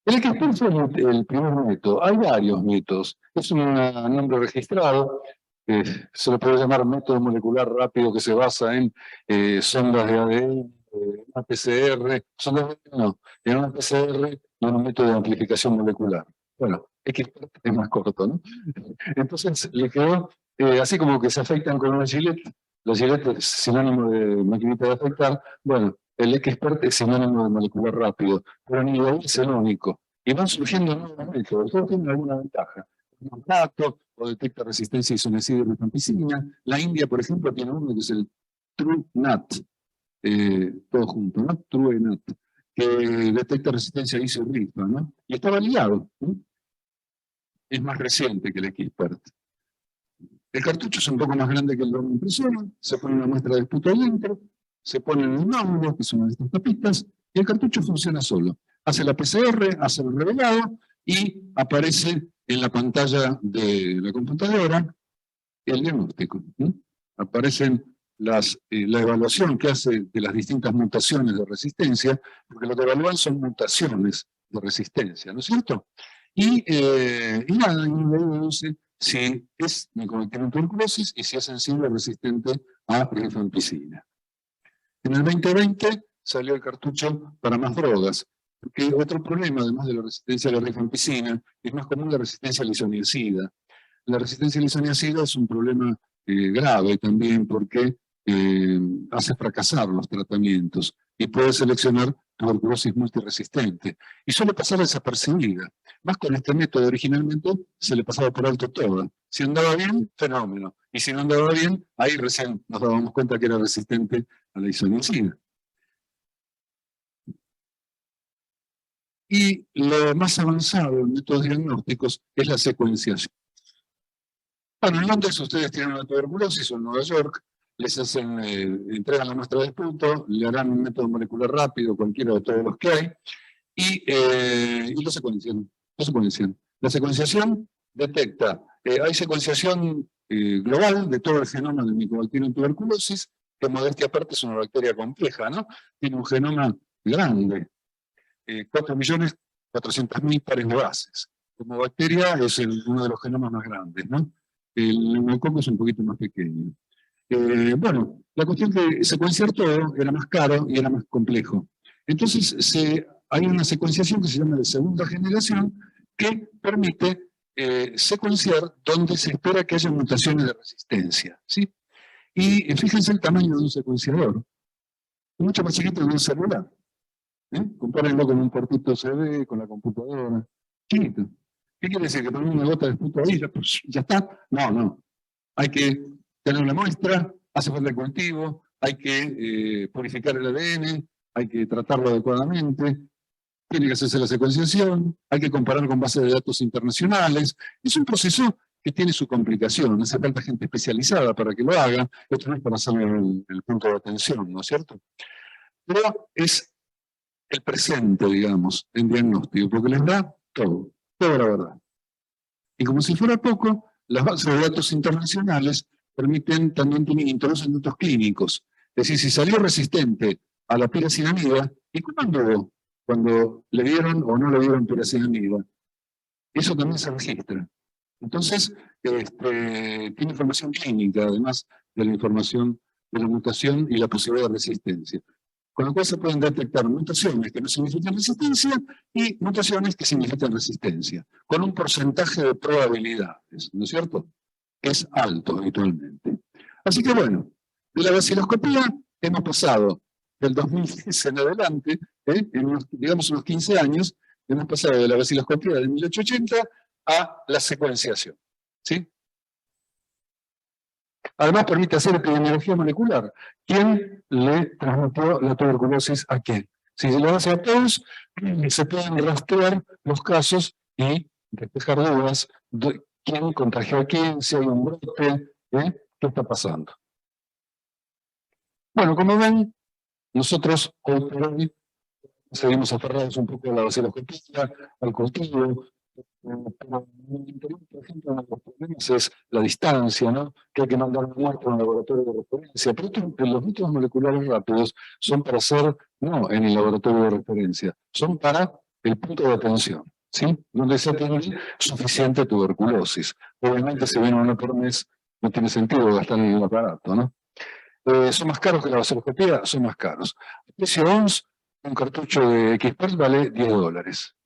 El XPER fue el primer método. Hay varios métodos. Es un nombre registrado. Se lo puede llamar método molecular rápido que se basa en sondas de ADN, una PCR, sondas de ADN no, en una PCR y en un método de amplificación molecular. Bueno, XPER es más corto, ¿no? Entonces le quedó, así como que se afeitan con una Gillette. La Gillette es sinónimo de maquinita de afeitar. Bueno, el XPER es sinónimo de molecular rápido, pero ni de ahí es el único. Y van surgiendo nuevos métodos, todos tienen alguna ventaja. Un dato, o detecta resistencia a isoniazida y rifampicina. La India, por ejemplo, tiene uno que es el TrueNAT, todo junto, ¿no? TrueNAT, que detecta resistencia a ISO y rifa, ¿no? Y está validado, ¿no? Es más reciente que el XPER. El cartucho es un poco más grande que el de una impresora, se pone una muestra de esputo adentro, se pone en el nódulo, que son estas tapitas, y el cartucho funciona solo. Hace la PCR, hace el revelado, y aparece en la pantalla de la computadora el diagnóstico. Aparecen la evaluación que hace de las distintas mutaciones de resistencia, porque lo que evalúan son mutaciones de resistencia, ¿no es cierto? Y nada, y deduce si es Mycobacterium tuberculosis y si es sensible o resistente a rifampicina. En el 2020 salió el cartucho para más drogas, porque otro problema, además de la resistencia a la rifampicina, es más común la resistencia a la isoniazida. La resistencia a la isoniazida es un problema grave también porque hace fracasar los tratamientos y puede seleccionar tuberculosis multiresistente. Y suele pasar desapercibida. Más con este método originalmente se le pasaba por alto todo. Si andaba bien, fenómeno. Y si no andaba bien, ahí recién nos dábamos cuenta que era resistente a la isoniazida. Y lo más avanzado en métodos diagnósticos es la secuenciación. Bueno, en Londres ustedes tienen una tuberculosis, o en Nueva York, les hacen, entregan la muestra de esputo, le harán un método molecular rápido, cualquiera de todos los que hay, y lo secuencian. La secuenciación detecta, hay secuenciación global de todo el genoma del Mycobacterium tuberculosis, que modestia aparte es una bacteria compleja, ¿no? Tiene un genoma grande, 4.400.000 pares de bases. Como bacteria es uno de los genomas más grandes, ¿no? El neumococo es un poquito más pequeño. Bueno, la cuestión que secuenciar todo era más caro y era más complejo. Entonces hay una secuenciación que se llama de segunda generación que permite secuenciar donde se espera que haya mutaciones de resistencia, ¿sí? Y fíjense el tamaño de un secuenciador. Es mucho más chiquito que un celular. Compárenlo con un portito CD, con la computadora. Chiquito. ¿Qué quiere decir? ¿Que poner una gota de esputo ahí ya está? No, no. Hay que tener una muestra, hace falta el cultivo, hay que purificar el ADN, hay que tratarlo adecuadamente, tiene que hacerse la secuenciación, hay que comparar con bases de datos internacionales. Es un proceso que tiene su complicación, hace falta gente especializada para que lo haga, esto no es para hacerle el punto de atención, ¿no es cierto? Pero es el presente, digamos, en diagnóstico, porque les da todo, toda la verdad. Y como si fuera poco, las bases de datos internacionales permiten también introducen datos clínicos. Es decir, si salió resistente a la piracinamida, ¿y cómo anduvo cuando le dieron o no le dieron piracinamida? Eso también se registra. Entonces, tiene información clínica, además de la información de la mutación y la posibilidad de resistencia. con lo cual se pueden detectar mutaciones que no significan resistencia y mutaciones que significan resistencia, con un porcentaje de probabilidades, ¿no es cierto? Es alto habitualmente. Así que bueno, de la vaciloscopía hemos pasado del 2010 en adelante, en unos, digamos unos 15 años, hemos pasado de la vaciloscopía de 1880 a la secuenciación, ¿sí? Además permite hacer epidemiología molecular. ¿Quién le transmitió la tuberculosis a quién? Si se lo hace a todos, se pueden rastrear los casos y despejar dudas de quién contagió a quién, si hay un brote, qué está pasando. Bueno, como ven, nosotros hoy por hoy seguimos aferrados un poco a la vaciloscopía, al cultivo, pero en el interior, por ejemplo, uno de los problemas es la distancia, ¿no? Que hay que mandar una muestra a un laboratorio de referencia. Pero los métodos moleculares rápidos son para hacer, no en el laboratorio de referencia, son para el punto de atención, ¿sí? Donde se atiende suficiente tuberculosis. Obviamente, si viene uno por mes, no tiene sentido gastar en el aparato, ¿no? ¿Son más caros que la vaciloscopía? Son más caros. El precio ONS, un cartucho de Xpert vale $10.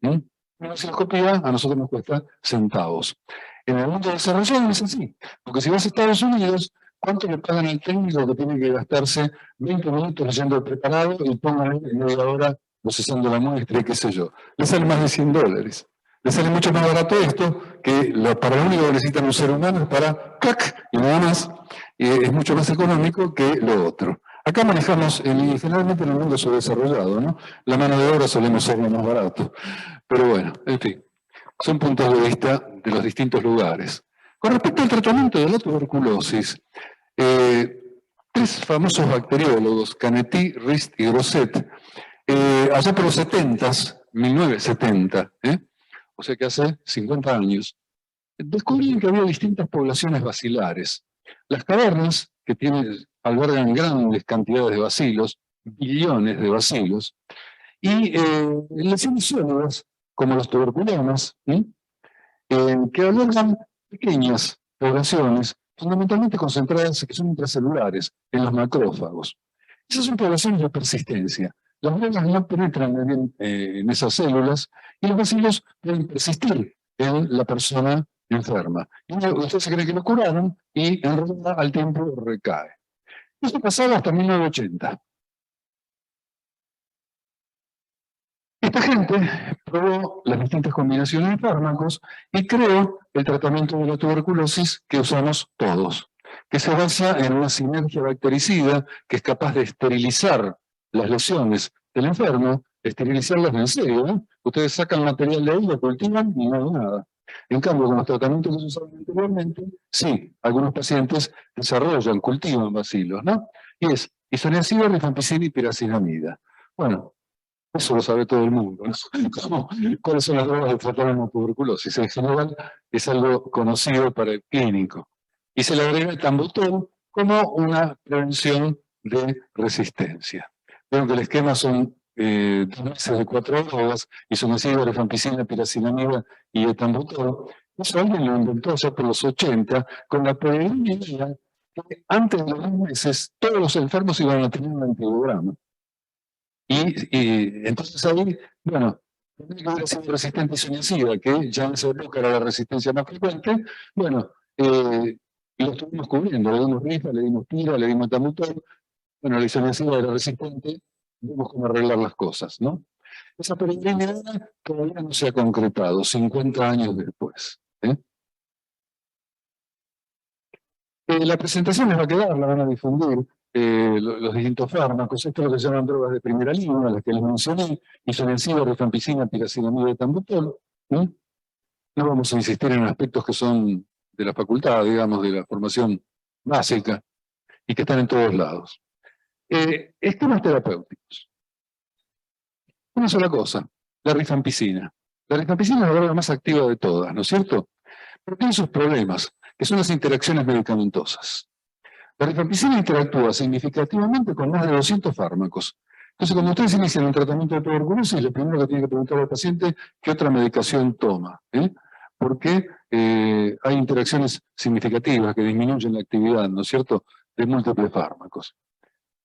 La vaciloscopía a nosotros nos cuesta centavos. En el mundo desarrollado es así, porque si vas a Estados Unidos, ¿cuánto le pagan al técnico que tiene que gastarse 20 minutos leyendo el preparado y pongan media hora procesando la muestra y qué sé yo? Le sale más de $100. Le sale mucho más barato esto, que para lo único que necesitan un ser humano es para ¡clac! Y nada más. Es mucho más económico que lo otro. Acá manejamos, generalmente en el mundo subdesarrollado, ¿no? La mano de obra solemos ser lo más barato. Pero bueno, en fin, son puntos de vista de los distintos lugares. Con respecto al tratamiento de la tuberculosis, tres famosos bacteriólogos, Canetti, Rist y Grosset, allá por los 1970, o sea que hace 50 años, descubrieron que había distintas poblaciones bacilares. Las cavernas, que albergan grandes cantidades de bacilos, billones de bacilos, y lesiones sólidas, como los tuberculomas, que albergan pequeñas poblaciones, fundamentalmente concentradas, que son intracelulares, en los macrófagos. Esas son poblaciones de persistencia. Las drogas no penetran bien en esas células y los bacilos pueden persistir en la persona enferma. Y usted se cree que lo curaron y en realidad al tiempo recae. Esto pasaba hasta 1980. Esta gente probó las distintas combinaciones de fármacos y creó el tratamiento de la tuberculosis que usamos todos, que se basa en una sinergia bactericida que es capaz de esterilizar las lesiones del enfermo, esterilizarlas en serio, ¿no? Ustedes sacan material de ahí, lo cultivan y no hay nada. En cambio, con los tratamientos que se usaban anteriormente, sí, algunos pacientes desarrollan, cultivan bacilos, ¿no? Y es isoniazida, rifampicina y piracinamida. Bueno, eso lo sabe todo el mundo, ¿no? ¿Cuáles son las drogas de tratar la tuberculosis? En general es algo conocido para el clínico. Y se le agrega el tambutol como una prevención de resistencia. Vieron que el esquema son 2 meses de 4 drogas, isoniazida, rifampicina, piracinamida y el tambutol. Eso alguien lo inventó ya por los 80, con la peregrina idea que antes de los 2 meses todos los enfermos iban a tener un antibiograma. Y entonces ahí, bueno, tenía que haber sido resistente a isoniazida, que ya en esa época era la resistencia más frecuente. Bueno, lo estuvimos cubriendo, le dimos rifa, le dimos tira, le dimos tambutol. Bueno, la isoniazida era resistente, vimos cómo arreglar las cosas, ¿no? Esa peregrina todavía no se ha concretado, 50 años después. La presentación les va a quedar, la van a difundir. Los distintos fármacos, esto es lo que se llaman drogas de primera línea, las que les mencioné, isoniazida, rifampicina, piracinamida y tambutol. No vamos a insistir en aspectos que son de la facultad, digamos, de la formación básica, y que están en todos lados. Esquemas terapéuticos. Una sola cosa, la rifampicina. La rifampicina es la droga más activa de todas, ¿no es cierto? Pero tiene sus problemas, que son las interacciones medicamentosas. La rifampicina interactúa significativamente con más de 200 fármacos. Entonces, cuando ustedes inician un tratamiento de tuberculosis, lo primero que tienen que preguntar al paciente qué otra medicación toma. Porque hay interacciones significativas que disminuyen la actividad, ¿no es cierto?, de múltiples fármacos.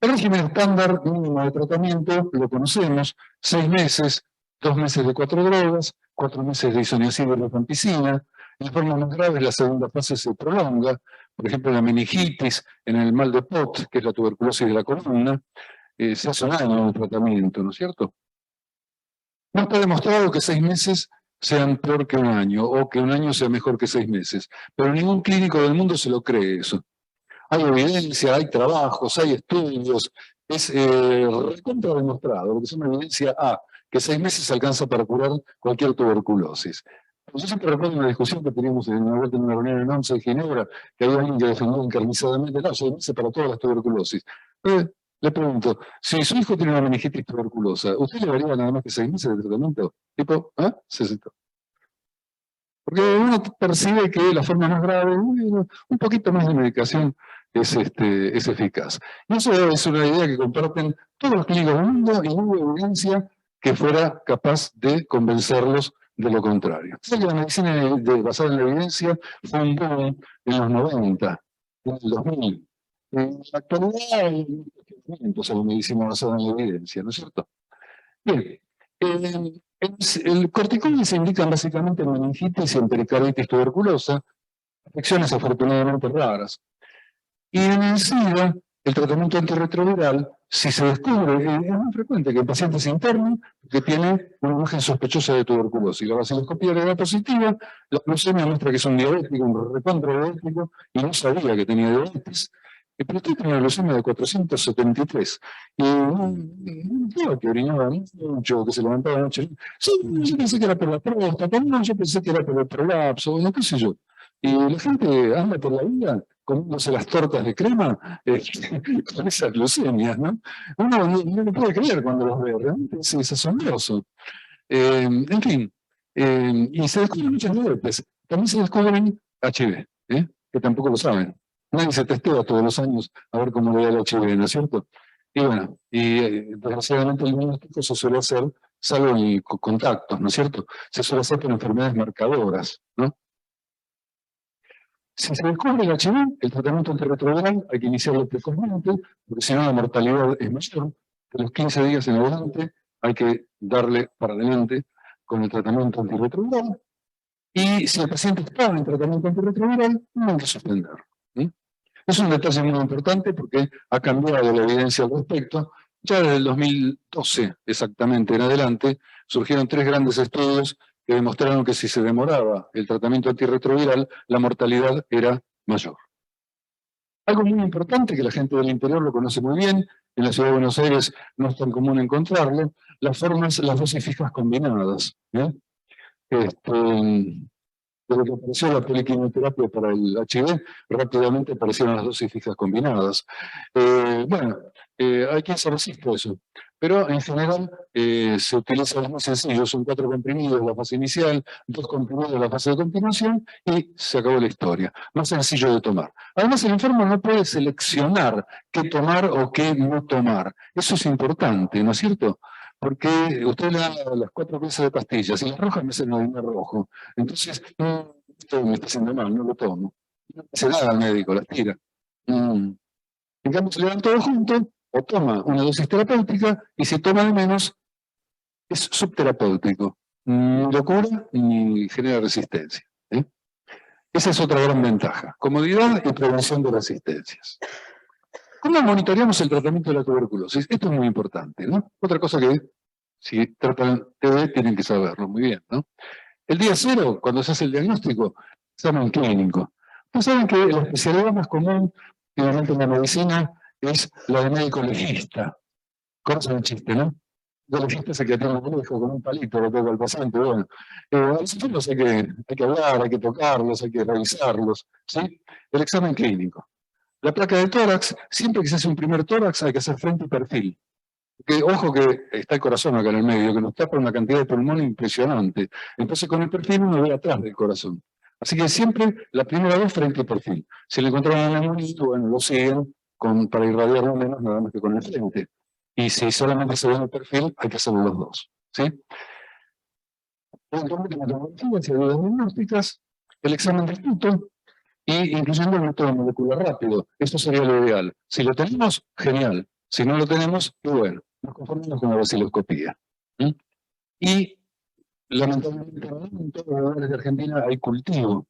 El régimen estándar mínimo de tratamiento lo conocemos: 6 meses, 2 meses de 4 drogas, 4 meses de isoniazid y rifampicina. En forma más grave, la segunda fase se prolonga, por ejemplo, en la meningitis, en el mal de Pot, que es la tuberculosis de la columna, se hace un año de tratamiento, ¿no es cierto? No está demostrado que 6 meses sean peor que un año, o que un año sea mejor que 6 meses, pero ningún clínico del mundo se lo cree eso. Hay evidencia, hay trabajos, hay estudios, es recontra demostrado, lo que es una evidencia A, que 6 meses alcanza para curar cualquier tuberculosis. Yo siempre recuerdo una discusión que teníamos en una reunión en OMS de Ginebra, que había alguien que defendió encarnizadamente, no, 6 meses para todas las tuberculosis. Le pregunto, si su hijo tiene una meningitis tuberculosa, ¿usted le daría nada más que 6 meses de tratamiento? Tipo, se sentó. Porque uno percibe que la forma más grave, un poquito más de medicación es eficaz. Y eso es una idea que comparten todos los clínicos del mundo y no hubo evidencia que fuera capaz de convencerlos de lo contrario. O sea que la medicina basada en la evidencia fue un boom en los 90, en el 2000. En la actualidad hay muchos a la medicina basada en la evidencia, ¿no es cierto? Bien. El corticoides se indican básicamente en meningitis y en pericarditis tuberculosa, afecciones afortunadamente raras. Y en el SIDA, el tratamiento antirretroviral, si se descubre, es muy frecuente que el paciente se interne que tiene una imagen sospechosa de tuberculosis. La vaciloscopía era positiva, la glucemia muestra que es un diabético, un recontra diabético, y no sabía que tenía diabetes. Pero usted tenía una glucemia de 473. Y no que orinaba mucho, que se levantaba mucho. Sí, yo pensé que era por la próstata, no, yo pensé que era por el prolapso, no qué sé yo. Y la gente anda por la vida comiéndose las tortas de crema con esas glucemias, ¿no? Uno no lo puede creer cuando los ve, realmente es asombroso. En fin, y se descubren muchas diabetes. También se descubren HIV, que tampoco lo saben. Nadie se testea todos los años a ver cómo le da el HIV, ¿no es cierto? Y bueno, desgraciadamente el diagnóstico se suele hacer, salvo en contactos, ¿no es cierto? Se suele hacer por enfermedades marcadoras, ¿no? Si se descubre el HIV, el tratamiento antirretroviral hay que iniciarlo precozmente, porque si no la mortalidad es mayor. De los 15 días en adelante hay que darle para adelante con el tratamiento antirretroviral. Y si el paciente está en tratamiento antirretroviral, no hay que suspenderlo. Es un detalle muy importante porque ha cambiado la evidencia al respecto. Ya desde el 2012 exactamente en adelante surgieron 3 grandes estudios que demostraron que si se demoraba el tratamiento antirretroviral, la mortalidad era mayor. Algo muy importante que la gente del interior lo conoce muy bien, en la ciudad de Buenos Aires no es tan común encontrarlo, las dosis fijas combinadas. Desde que apareció la poliquimioterapia para el HIV, rápidamente aparecieron las dosis fijas combinadas. Hay quien se resiste a eso, pero en general se utiliza lo más sencillo, son 4 comprimidos en la fase inicial, 2 comprimidos en la fase de continuación, y se acabó la historia. Más sencillo de tomar. Además, el enfermo no puede seleccionar qué tomar o qué no tomar. Eso es importante, ¿no es cierto? Porque usted le da las 4 piezas de pastillas y las rojas me hacen orinar rojo. Entonces, esto me está haciendo mal, no lo tomo. No dice nada al médico, las tira. En cambio, se le dan todo junto, o toma una dosis terapéutica, y si toma de menos, es subterapéutico. Ni lo cura ni genera resistencia. Esa es otra gran ventaja. Comodidad y prevención de resistencias. ¿Cómo monitoreamos el tratamiento de la tuberculosis? Esto es muy importante, ¿no? Otra cosa que, si tratan TB, tienen que saberlo muy bien, ¿no? El día 0, cuando se hace el diagnóstico, examen clínico. Ustedes saben que la especialidad más común, obviamente en la medicina, es la de médico legista. Conocen el chiste, ¿no? El legista es el que tiene un hijo con un palito, lo toca al paciente. Bueno, a los enfermos hay que hablar, hay que tocarlos, hay que revisarlos, ¿sí? El examen clínico. La placa de tórax, siempre que se hace un primer tórax hay que hacer frente y perfil. Porque, ojo que está el corazón acá en el medio, que nos tapa una cantidad de pulmón impresionante. Entonces con el perfil uno ve atrás del corazón. Así que siempre la primera vez frente y perfil. Si le encontraron un neumonito, bueno, lo siguen para irradiarlo menos nada más que con el frente. Y si solamente se ve en el perfil, hay que hacerlo los dos. ¿Sí? Eventualmente la tomografía, si hay dudas diagnósticas, el examen de esputo, y incluyendo el método molecular rápido. Esto sería lo ideal. Si lo tenemos, genial. Si no lo tenemos, y bueno, nos conformamos con la vaciloscopía. Y lamentablemente no en todos los lugares de Argentina hay cultivo,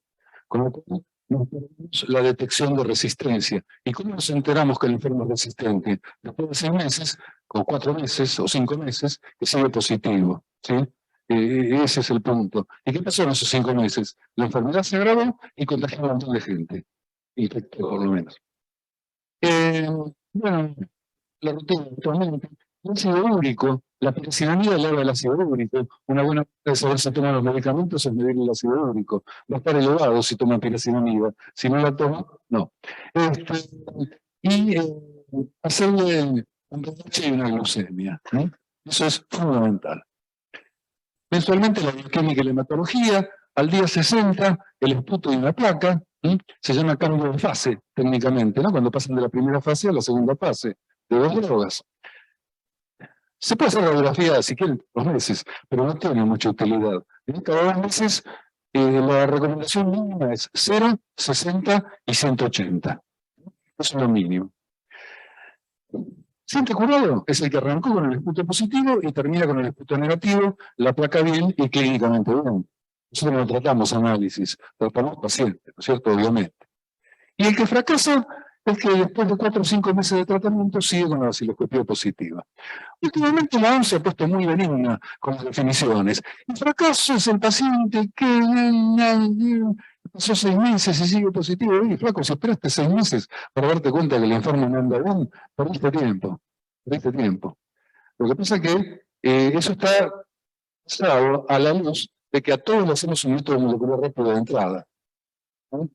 con lo cual nos perdemos la detección de resistencia. ¿Y cómo nos enteramos que el enfermo es resistente? Después de 6 meses, o 4 meses, o 5 meses, que sigue positivo, ¿sí? Ese es el punto. ¿Y qué pasó en esos 5 meses? La enfermedad se agravó y contagió a un montón de gente. Infectó, por lo menos. Bueno, la rutina actualmente. El ácido úrico, la piricilamida eleva el ácido úrico. Una buena manera de saber si toma los medicamentos es medir el ácido úrico. Va a estar elevado si toma piricilamida. Si no la toma, no. Y hacerle un pH y una glucemia. Eso es fundamental. Mensualmente la bioquímica y la hematología. Al día 60, el esputo y una placa. Se llama cambio de fase, técnicamente, ¿no? Cuando pasan de la primera fase a la segunda fase de 2 drogas. Se puede hacer radiografía si quieren 2 meses, pero no tiene mucha utilidad. Cada 2 meses la recomendación mínima es 0, 60 y 180. Eso es lo mínimo. Siente curado es el que arrancó con el esputo positivo y termina con el esputo negativo, la placa bien y clínicamente bien. Nosotros no tratamos análisis, tratamos pacientes, ¿no es cierto? Obviamente. Y el que fracasa es que después de 4 o 5 meses de tratamiento sigue con la vaciloscopía positiva. Últimamente la OMS se ha puesto muy benigna con las definiciones. El fracaso es el paciente que pasó 6 meses y sigue positivo. Oye, flaco, si esperaste 6 meses para darte cuenta que el enfermo no anda bien, perdiste tiempo. Perdiste tiempo. Lo que pasa es que eso está basado a la luz de que a todos le hacemos un método molecular rápido de entrada. ¿No?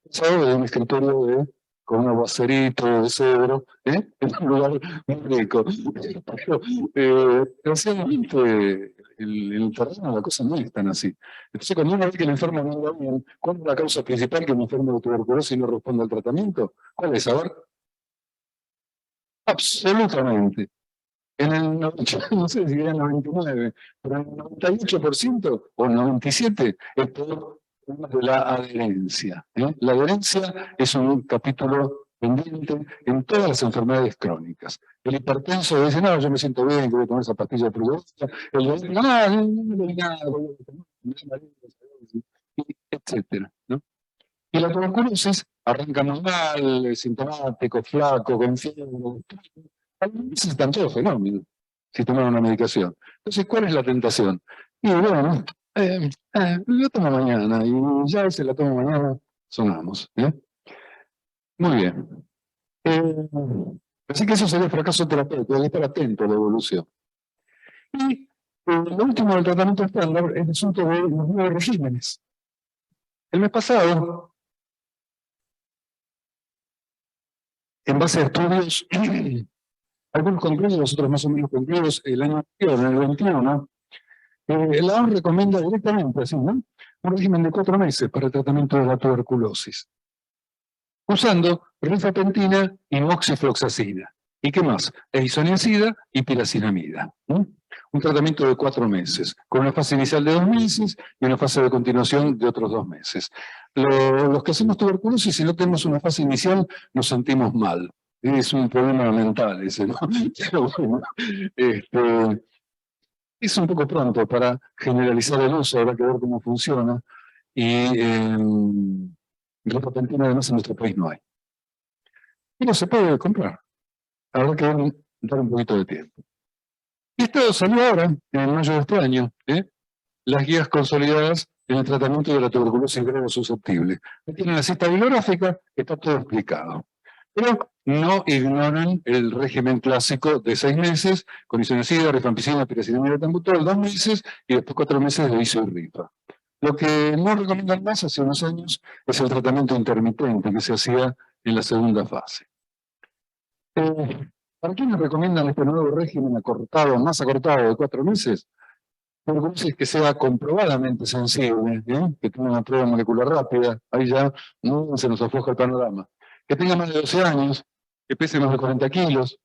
Basado de un escritorio con un aguacerito de cedro, en un lugar muy rico. Pero, desgraciadamente, en el terreno la cosa no es tan así. Entonces, cuando uno ve que el enfermo no anda bien, ¿cuál es la causa principal que un enfermo de tuberculosis no responde al tratamiento? ¿Cuál es? A ver. Absolutamente. En el 98, no sé si era el 99, pero en el 98% o el 97% es por de la adherencia. La adherencia es un capítulo pendiente en todas las enfermedades crónicas. El hipertenso dice, no, yo me siento bien, que voy a tomar esa pastilla de progreso. El diabético, no me doy nada, etcétera, ¿no? Y la tuberculosis arranca normal, sintomático, flaco, con fiebre. Ese es tanto fenómeno, si toman una medicación. Entonces, ¿cuál es la tentación? Y bueno, lo tomo mañana, y ya se la tomo mañana, sonamos. Muy bien. Así que eso sería fracaso terapéutico, hay que estar atento a la evolución. Y lo último del tratamiento estándar es el asunto de los nuevos regímenes. El mes pasado, en base a estudios, algunos concluidos, otros más o menos concluidos, el año anterior, en el 21, la OMS recomienda directamente así, ¿no? Un régimen de 4 meses para el tratamiento de la tuberculosis, usando rifampicina y moxifloxacina. ¿Y qué más? Isoniazida y piracinamida. Un tratamiento de 4 meses, con una fase inicial de 2 meses y una fase de continuación de otros 2 meses. Los que hacemos tuberculosis, si no tenemos una fase inicial, nos sentimos mal. Es un problema mental ese, ¿no? Pero bueno, es un poco pronto para generalizar el uso, habrá que ver cómo funciona. Y rifampicina además en nuestro país no hay. Pero se puede comprar. Habrá que dar un poquito de tiempo. Y esto salió ahora, en mayo de este año, las guías consolidadas en el tratamiento de la tuberculosis grave susceptible. Aquí tienen la cita bibliográfica, está todo explicado. Pero no ignoran el régimen clásico de 6 meses, con isoniazida, rifampicina, piracinamida, tambutol, 2 meses, y después 4 meses de iso y rifa. Lo que no recomiendan más hace unos años es el tratamiento intermitente que se hacía en la segunda fase. ¿Para quiénes recomiendan este nuevo régimen acortado, más acortado de 4 meses? Tuberculosis que sea comprobadamente sensible, que tenga una prueba molecular rápida, ahí ya no se nos afloja el panorama. Que tenga más de 12 años, que pese más de 40 kilos,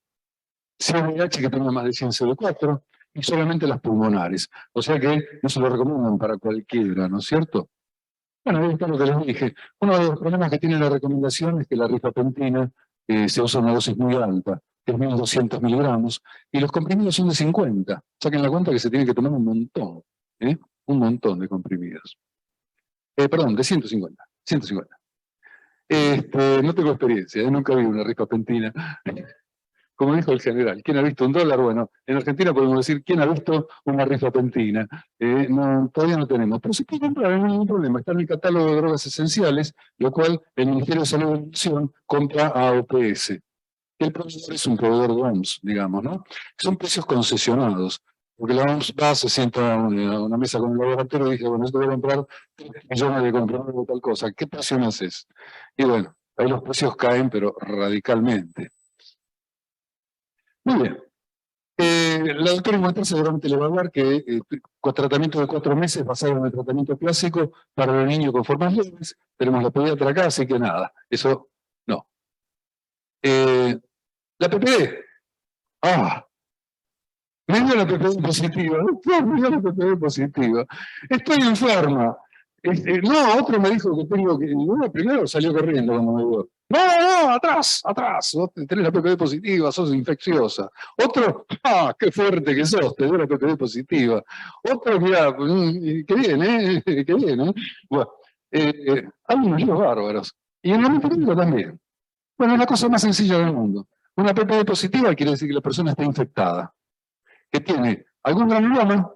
CVH que tenga más de 100 CD4, y solamente las pulmonares. O sea que no se lo recomiendan para cualquiera, ¿no es cierto? Bueno, ahí está lo que les dije. Uno de los problemas que tiene la recomendación es que la rifampicina se usa a una dosis muy alta. que es 1200 miligramos, y los comprimidos son de 50. Saquen la cuenta que se tiene que tomar un montón, un montón de comprimidos. Perdón, de 150. 150. No tengo experiencia, nunca vi una rifapentina. Como dijo el general, ¿quién ha visto un dólar? Bueno, en Argentina podemos decir, ¿quién ha visto una rifapentina? No, todavía no tenemos, pero se puede comprar, no hay ningún problema. Está en el catálogo de drogas esenciales, lo cual el Ministerio de Salud y Educación compra a OPS. El proveedor es un proveedor de OMS, digamos, ¿no? Son precios concesionados, porque la OMS va, se sienta a una mesa con el laboratorio y dice, bueno, esto voy a comprar 3 millones de comprimidos de tal cosa, ¿qué precio me haces? Y bueno, ahí los precios caen, pero radicalmente. Muy bien. La doctora Igualter seguramente le va a hablar que tratamiento de 4 meses basado en el tratamiento clásico para los niños con formas leves. Tenemos la pediatra acá, así que nada, eso no. La PPD. Me dio la PPD positiva. Me dio la PPD positiva. Estoy enferma. No, otro me dijo que tengo que... Uno primero salió corriendo cuando me dio. No, atrás. Vos tenés la PPD positiva, sos infecciosa. Otro, qué fuerte que sos, te dio la PPD positiva. Otro, mirá, qué bien, qué bien, Bueno, hay unos líos bárbaros. Y en el médico también. Bueno, es la cosa más sencilla del mundo. Una PPD positiva quiere decir que la persona está infectada, que tiene algún granuloma,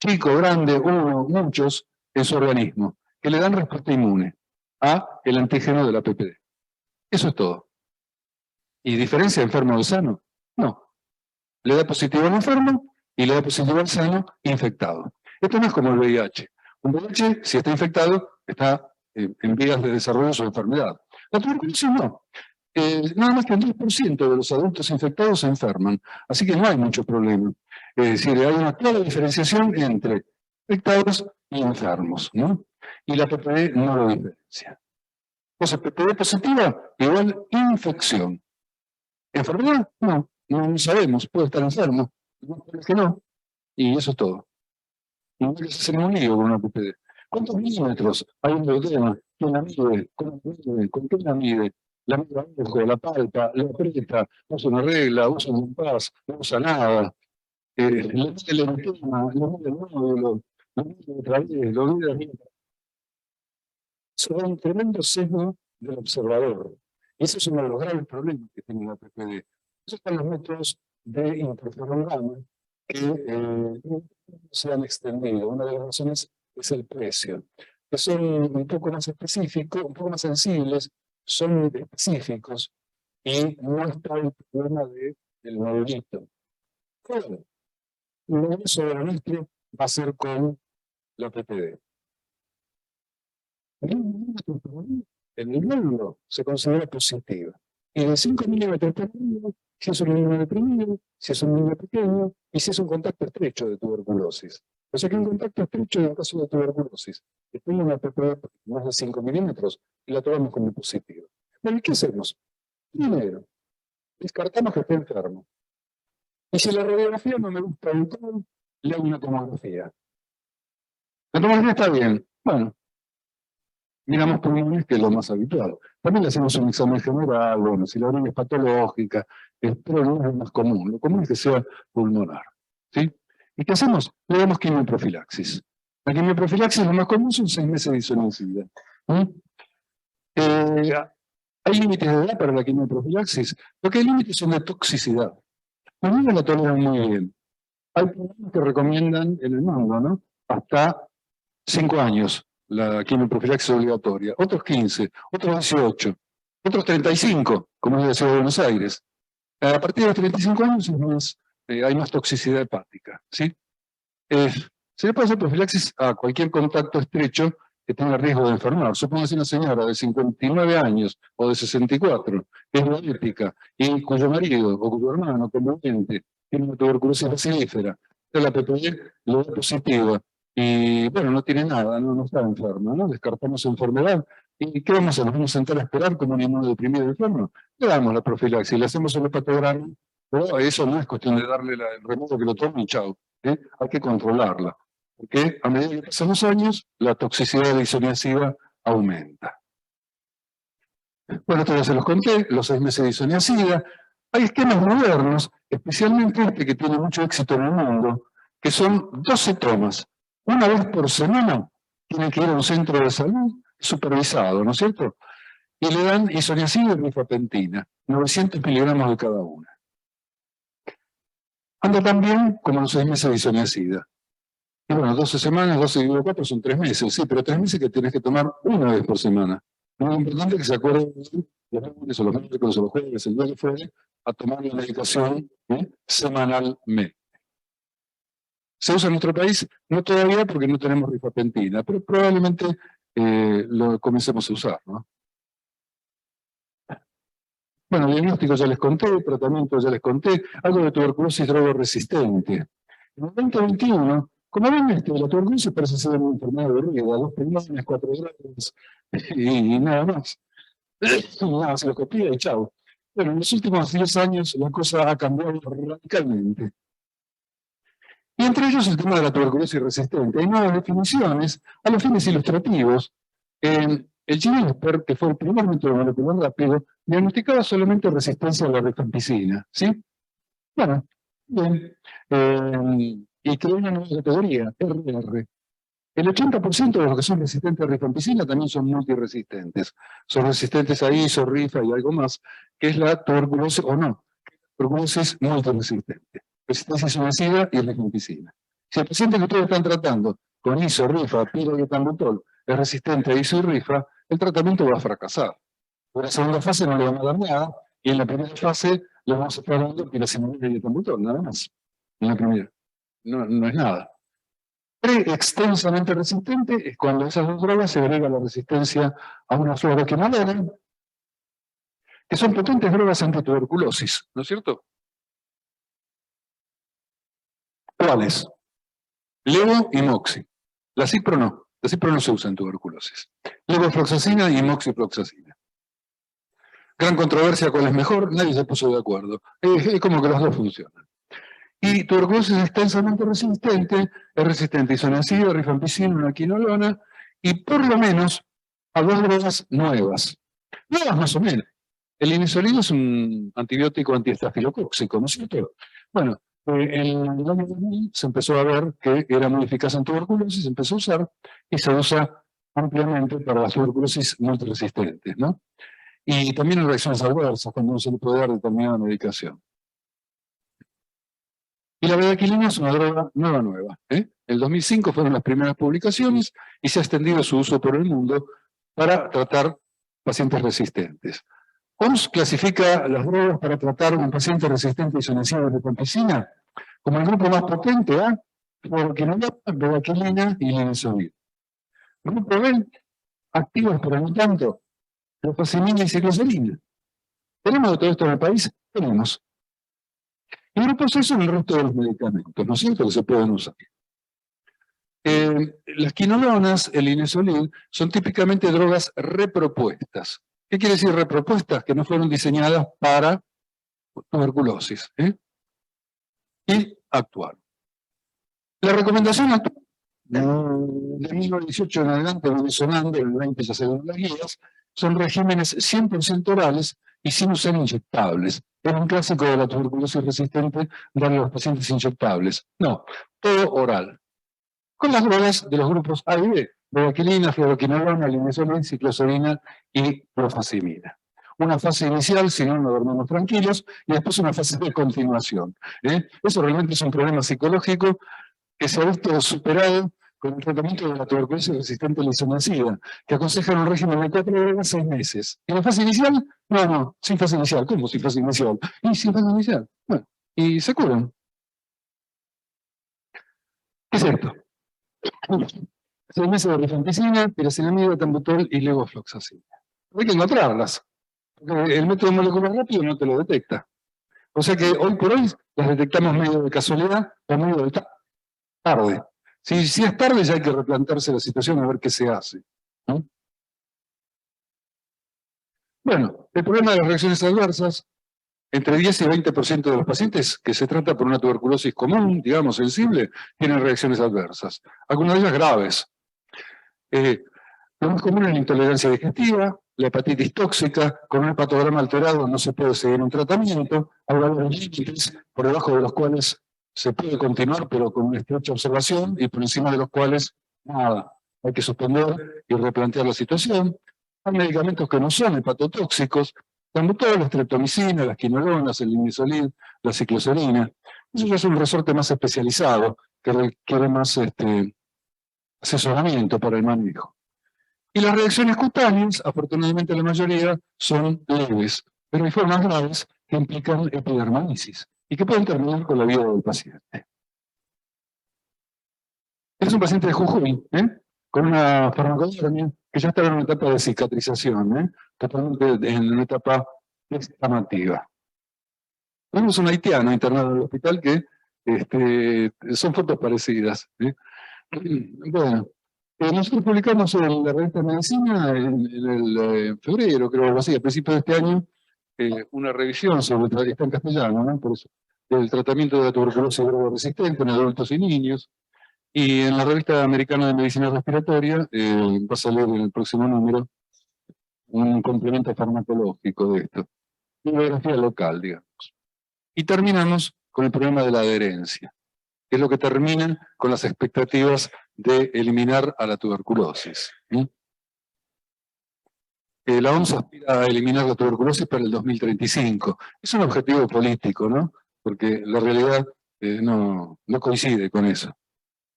chico, grande, uno, muchos, en su organismo, que le dan respuesta inmune a el antígeno de la PPD. Eso es todo. ¿Y diferencia enfermo del sano? No. Le da positivo al enfermo y le da positivo al sano infectado. Esto no es como el VIH. Un VIH, si está infectado, está en vías de desarrollo de su enfermedad. La tuberculosis no. Nada más que el 10% de los adultos infectados se enferman, así que no hay mucho problema. Es decir, hay una clara diferenciación entre infectados y enfermos, ¿no? Y la PPD no lo diferencia. Entonces, PPD positiva igual infección. ¿Enfermedad? No sabemos, puede estar enfermo, es que no, y eso es todo. Y no hay que hacer un lío con una PPD. ¿Cuántos milímetros hay en el tema? ¿Quién la mide? ¿Cómo la mide? ¿Con qué la mide? La mide abajo, la palpa, la aprieta, usa una regla, usa un compás, no usa nada. Le mide el eritema, le mide el nódulo, lo mide otra vez, lo mide arriba. Eso da un tremendo sesgo del observador. Y ese es uno de los graves problemas que tiene la PPD. Esos son los métodos de interferón que se han extendido. Una de las razones es el precio, que son un poco más específicos, un poco más sensibles, son específicos y no está el problema del nodulito. Claro, lo eso de lo nuestro va a ser con la PPD. El nódulo se considera positivo. Y de 5 milímetros por niño, si es un niño deprimido, si es un niño pequeño, y si es un contacto estrecho de tuberculosis. O sea que un contacto estrecho en el caso de tuberculosis, que tiene una PPD más de 5 milímetros, y la tomamos como positiva. Bueno, ¿y qué hacemos? Primero, descartamos que esté enfermo. Y si la radiografía no me gusta del todo, le hago una tomografía. La tomografía está bien. Bueno, miramos pulmones, que es lo más habitual. También le hacemos un examen general, bueno, si la orina es patológica, pero no es lo más común. Lo común es que sea pulmonar. ¿Sí? ¿Y qué hacemos? Le damos quimioprofilaxis. La quimioprofilaxis, lo más común son 6 meses de isoniazida. ¿Hay límites de edad para la quimioprofilaxis? Lo que hay límites son de toxicidad. Los niños la toleran muy bien. Hay programas que recomiendan en el mundo, ¿no? Hasta 5 años la quimioprofilaxis obligatoria, otros 15, otros 18, otros 35, como es la Ciudad de Buenos Aires. A partir de los 35 años hay más toxicidad hepática, ¿sí? Se le puede hacer profilaxis a cualquier contacto estrecho que tenga riesgo de enfermar. Supóngase una señora de 59 años o de 64, que es diabética, y cuyo marido o cuyo hermano conviviente tiene una tuberculosis bacilífera. La PPD le da positiva. Y bueno, no tiene nada, no está enferma, ¿no? Descartamos enfermedad. ¿Y qué vamos a hacer? ¿Nos vamos a sentar a esperar como un inmunodeprimido enfermo? Le damos la profilaxis, le hacemos el hepatograma, pero eso no es cuestión de darle el remedio que lo tome y chao. Hay que controlarla, porque a medida que pasan los años, la toxicidad de la isoniazida aumenta. Bueno, esto ya se los conté, los 6 meses de isoniazida. Hay esquemas modernos, especialmente este que tiene mucho éxito en el mundo, que son 12 tomas. Una vez por semana tienen que ir a un centro de salud supervisado, ¿no es cierto? Y le dan isoniazida y rifampicina, 900 miligramos de cada una. Anda tan bien como los 6 meses de isoniazida. Y bueno, 12 semanas, 12 dividido 4 son 3 meses, sí, pero 3 meses que tenés que tomar una vez por semana. Lo importante es que se acuerden los lunes o los miércoles o los jueves, el día que fuere, a tomar la medicación semanalmente. Se usa en nuestro país, no todavía porque no tenemos rifampicina, pero probablemente lo comencemos a usar, ¿no? Bueno, diagnóstico ya les conté, tratamiento ya les conté, algo de tuberculosis drogoresistente. En el 2021, como ven, la tuberculosis parece ser una enfermedad aburrida, 2 pulmones, 4 grados y nada más. Nada, se lo copia y chao. Bueno, en los últimos 10 años la cosa ha cambiado radicalmente. Y entre ellos el tema de la tuberculosis resistente. Hay nuevas definiciones a los fines ilustrativos. El Gilbert, que fue el primer método molecular rápido, diagnosticaba solamente resistencia a la rifampicina, ¿sí? Bueno, bien. Y creó una nueva categoría, RR. El 80% de los que son resistentes a rifampicina también son multiresistentes. Son resistentes a ISO, RIFA y algo más, que es la tuberculosis, o no, tuberculosis multiresistente. Resistencia isoniazida y rifampicina. Si el paciente que ustedes están tratando con ISO, RIFA, piro y etambutol es resistente a ISO y RIFA, el tratamiento va a fracasar. En la segunda fase no le van a dar nada, y en la primera fase le vamos a estar dando piracimab y etambutol, nada más. En la primera. No es nada. Extensamente resistente es cuando esas dos drogas se agrega la resistencia a una fluoroquinolona, que son potentes drogas antituberculosis, ¿no es cierto? ¿Cuáles? Levo y moxi. La cipro no. La cipro no se usa en tuberculosis. Levofloxacina y moxifloxacina. Gran controversia cuál es mejor, nadie se puso de acuerdo. Es como que los dos funcionan. Y tuberculosis extensamente resistente, es resistente a isoniazida, rifampicina, una quinolona, y por lo menos a 2 drogas nuevas. Nuevas más o menos. El linezolid es un antibiótico antiestafilocóxico, ¿no es cierto? Bueno, en el año 2000 se empezó a ver que era muy eficaz en tuberculosis, se empezó a usar y se usa ampliamente para las tuberculosis multiresistentes, ¿no? Y también en reacciones adversas, cuando no se le puede dar determinada medicación. Y la bedaquilina es una droga nueva. En el 2005 fueron las primeras publicaciones y se ha extendido su uso por el mundo para tratar pacientes resistentes. OMS clasifica las drogas para tratar a un paciente resistente a isoniazida y rifampicina como el grupo más potente A, fluoroquinolona, bedaquilina y linezolid. Grupo B, activos pero no tanto, rifampicina y ciclosalina. ¿Tenemos de todo esto en el país? Tenemos. Y grupo C son el resto de los medicamentos, ¿no es cierto?, que se pueden usar. Las quinolonas, el linezolid, son típicamente drogas repropuestas. ¿Qué quiere decir repropuestas? Que no fueron diseñadas para tuberculosis. Y actual. La recomendación actual, de 1918 en adelante, viene sonando, en el 20 ya se ven las guías, son regímenes 100% orales y sin usar inyectables. Es un clásico de la tuberculosis resistente darle a los pacientes inyectables. No, todo oral. Con las drogas de los grupos A y B, bedaquilina, fluoroquinolona, linezolid, ciclosalina y clofazimina. Una fase inicial, si no, no dormimos tranquilos, y después una fase de continuación. Eso realmente es un problema psicológico que se ha visto superado con el tratamiento de la tuberculosis resistente a la isoniazida, que aconsejan un régimen de 4 drogas 6 meses. ¿Y la fase inicial? No, sin fase inicial. ¿Cómo sin fase inicial? Y sin fase inicial. Bueno, y se curan. ¿Qué es esto? 6 meses de rifampicina, piracinamida, etambutol y levofloxacina. Hay que encontrarlas. Porque el método molecular rápido no te lo detecta. O sea que hoy por hoy las detectamos medio de casualidad o medio de tarde. Si es tarde ya hay que replantearse la situación a ver qué se hace, ¿no? Bueno, el problema de las reacciones adversas, entre 10 y 20% de los pacientes que se trata por una tuberculosis común, digamos, sensible, tienen reacciones adversas. Algunas de ellas graves. Lo más común es la intolerancia digestiva, la hepatitis tóxica, con un hepatograma alterado no se puede seguir un tratamiento, hay valores límites por debajo de los cuales se puede continuar, pero con una estrecha observación, y por encima de los cuales, nada, hay que suspender y replantear la situación. Hay medicamentos que no son hepatotóxicos, como todo la streptomicina, las quinolonas, el linezolid, la cicloserina. Eso ya es un resorte más especializado, que requiere más asesoramiento para el manejo. Y las reacciones cutáneas, afortunadamente la mayoría, son leves, pero hay formas graves que implican epidermalisis y que pueden terminar con la vida del paciente. Es un paciente de Jujuy, con una farmacodermia que ya está en una etapa de cicatrización, totalmente en una etapa inflamativa. Tenemos un haitiano internado en el hospital que son fotos parecidas. Bueno, nosotros publicamos en la revista de Medicina en febrero, creo algo así, a principios de este año, una revisión sobre, está en castellano, ¿no? Por eso, del tratamiento de la tuberculosis resistente en adultos y niños. Y en la revista americana de medicina respiratoria va a salir en el próximo número un complemento farmacológico de esto. Bibliografía local, digamos. Y terminamos con el problema de la adherencia, que es lo que termina con las expectativas de eliminar a la tuberculosis. La OMS aspira a eliminar la tuberculosis para el 2035. Es un objetivo político, ¿no? Porque la realidad no coincide con eso,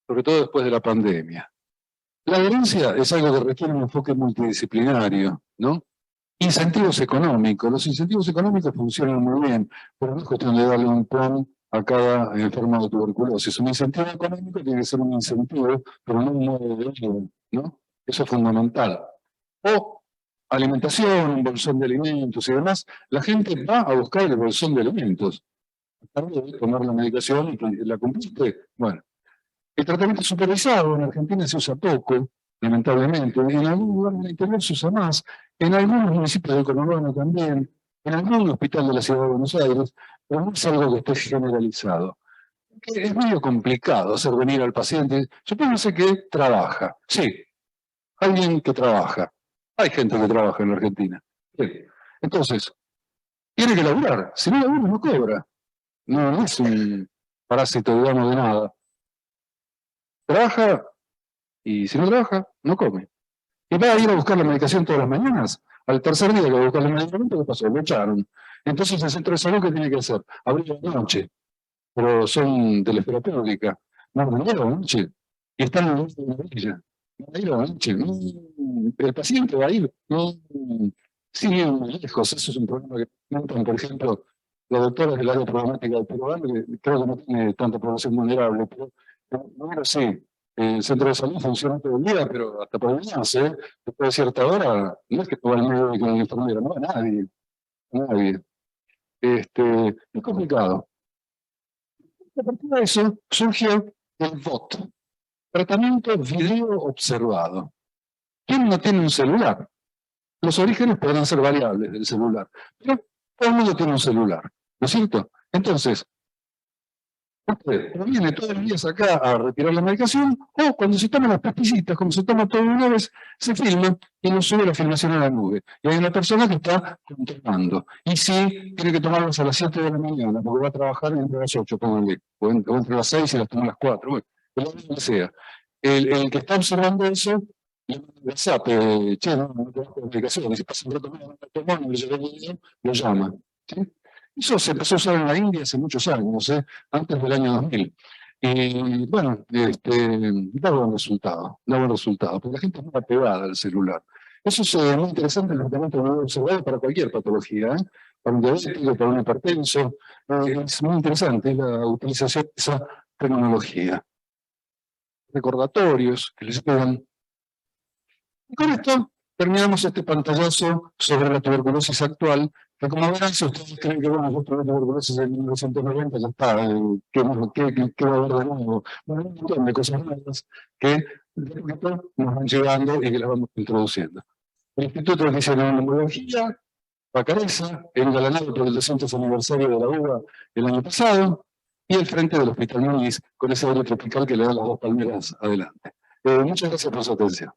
sobre todo después de la pandemia. La adherencia es algo que requiere un enfoque multidisciplinario, ¿no? Incentivos económicos. Los incentivos económicos funcionan muy bien, pero no es cuestión de darle un plan a cada enfermo de tuberculosis. Un incentivo económico tiene que ser un incentivo, pero no un modo de vida, ¿no? Eso es fundamental. O alimentación, un bolsón de alimentos y demás. La gente va a buscar el bolsón de alimentos. Tarde de tomar la medicación y la cumpliste. Bueno, el tratamiento supervisado en Argentina se usa poco, lamentablemente. En algún lugar del interior se usa más. En algunos municipios del conurbano también. En algún hospital de la ciudad de Buenos Aires. Pero no es algo que esté generalizado. Es medio complicado hacer venir al paciente. Supóngase que trabaja. Sí, alguien que trabaja. Hay gente que trabaja en Argentina. Sí. Entonces, tiene que laburar. Si no labura, no cobra. No es un parásito, digamos, de nada. Trabaja y si no trabaja, no come. Y va a ir a buscar la medicación todas las mañanas. Al tercer día que va a buscar el medicamento, ¿qué pasó? Lo echaron. Entonces el centro de salud, ¿qué tiene que hacer? Abrir la noche. Pero son de la esfera pública. No, no a la noche. Y están en la orilla. No va a ir a la noche. El paciente va a ir. Sigue muy lejos. Eso es un problema que comentan, por ejemplo, los doctores del área problemática del peruano, que creo que no tiene tanta población vulnerable, pero bueno, sí, el centro de salud funciona todo el día, pero hasta por el día, después de cierta hora, no es que va el médico con la enfermera, no va nadie, nadie. Es complicado. A partir de eso surgió el VOT, tratamiento video observado. ¿Quién no tiene un celular? Los orígenes podrán ser variables del celular, pero todo el mundo tiene un celular, ¿no es cierto? Entonces, usted viene todos los días acá a retirar la medicación, o cuando se toman las pastillitas, como se toma todo de una vez, se filma y nos sube la filmación a la nube. Y hay una persona que está controlando. Y sí, tiene que tomarlas a las 7 de la mañana, porque va a trabajar entre las 8, pónganle, o entre las 6 y las toma a las 4, bueno, lo que sea. El que está observando eso, le manda un WhatsApp, che, no te bajo la medicación, y si pasa un rato más, lo llama. ¿Sí? Eso se empezó a usar en la India hace muchos años, antes del año 2000. Y bueno, da buen resultado, porque la gente es muy apegada al celular. Eso es muy interesante, el tratamiento video observado para cualquier patología, para un diabético, para un hipertenso. Es muy interesante la utilización de esa tecnología. Recordatorios que les pegan. Y con esto terminamos este pantallazo sobre la tuberculosis actual, que como verán, si ustedes creen que bueno, yo tuve tuberculosis en 1990, ya está, ¿qué va a haber de nuevo? Bueno, un montón de cosas nuevas que nos van llegando y que las vamos introduciendo. El Instituto de Fisiología, Pacareza, engalanado por el 200 aniversario de la UBA el año pasado, y el frente del Hospital Núñez, con ese oro tropical que le da las dos palmeras adelante. Muchas gracias por su atención.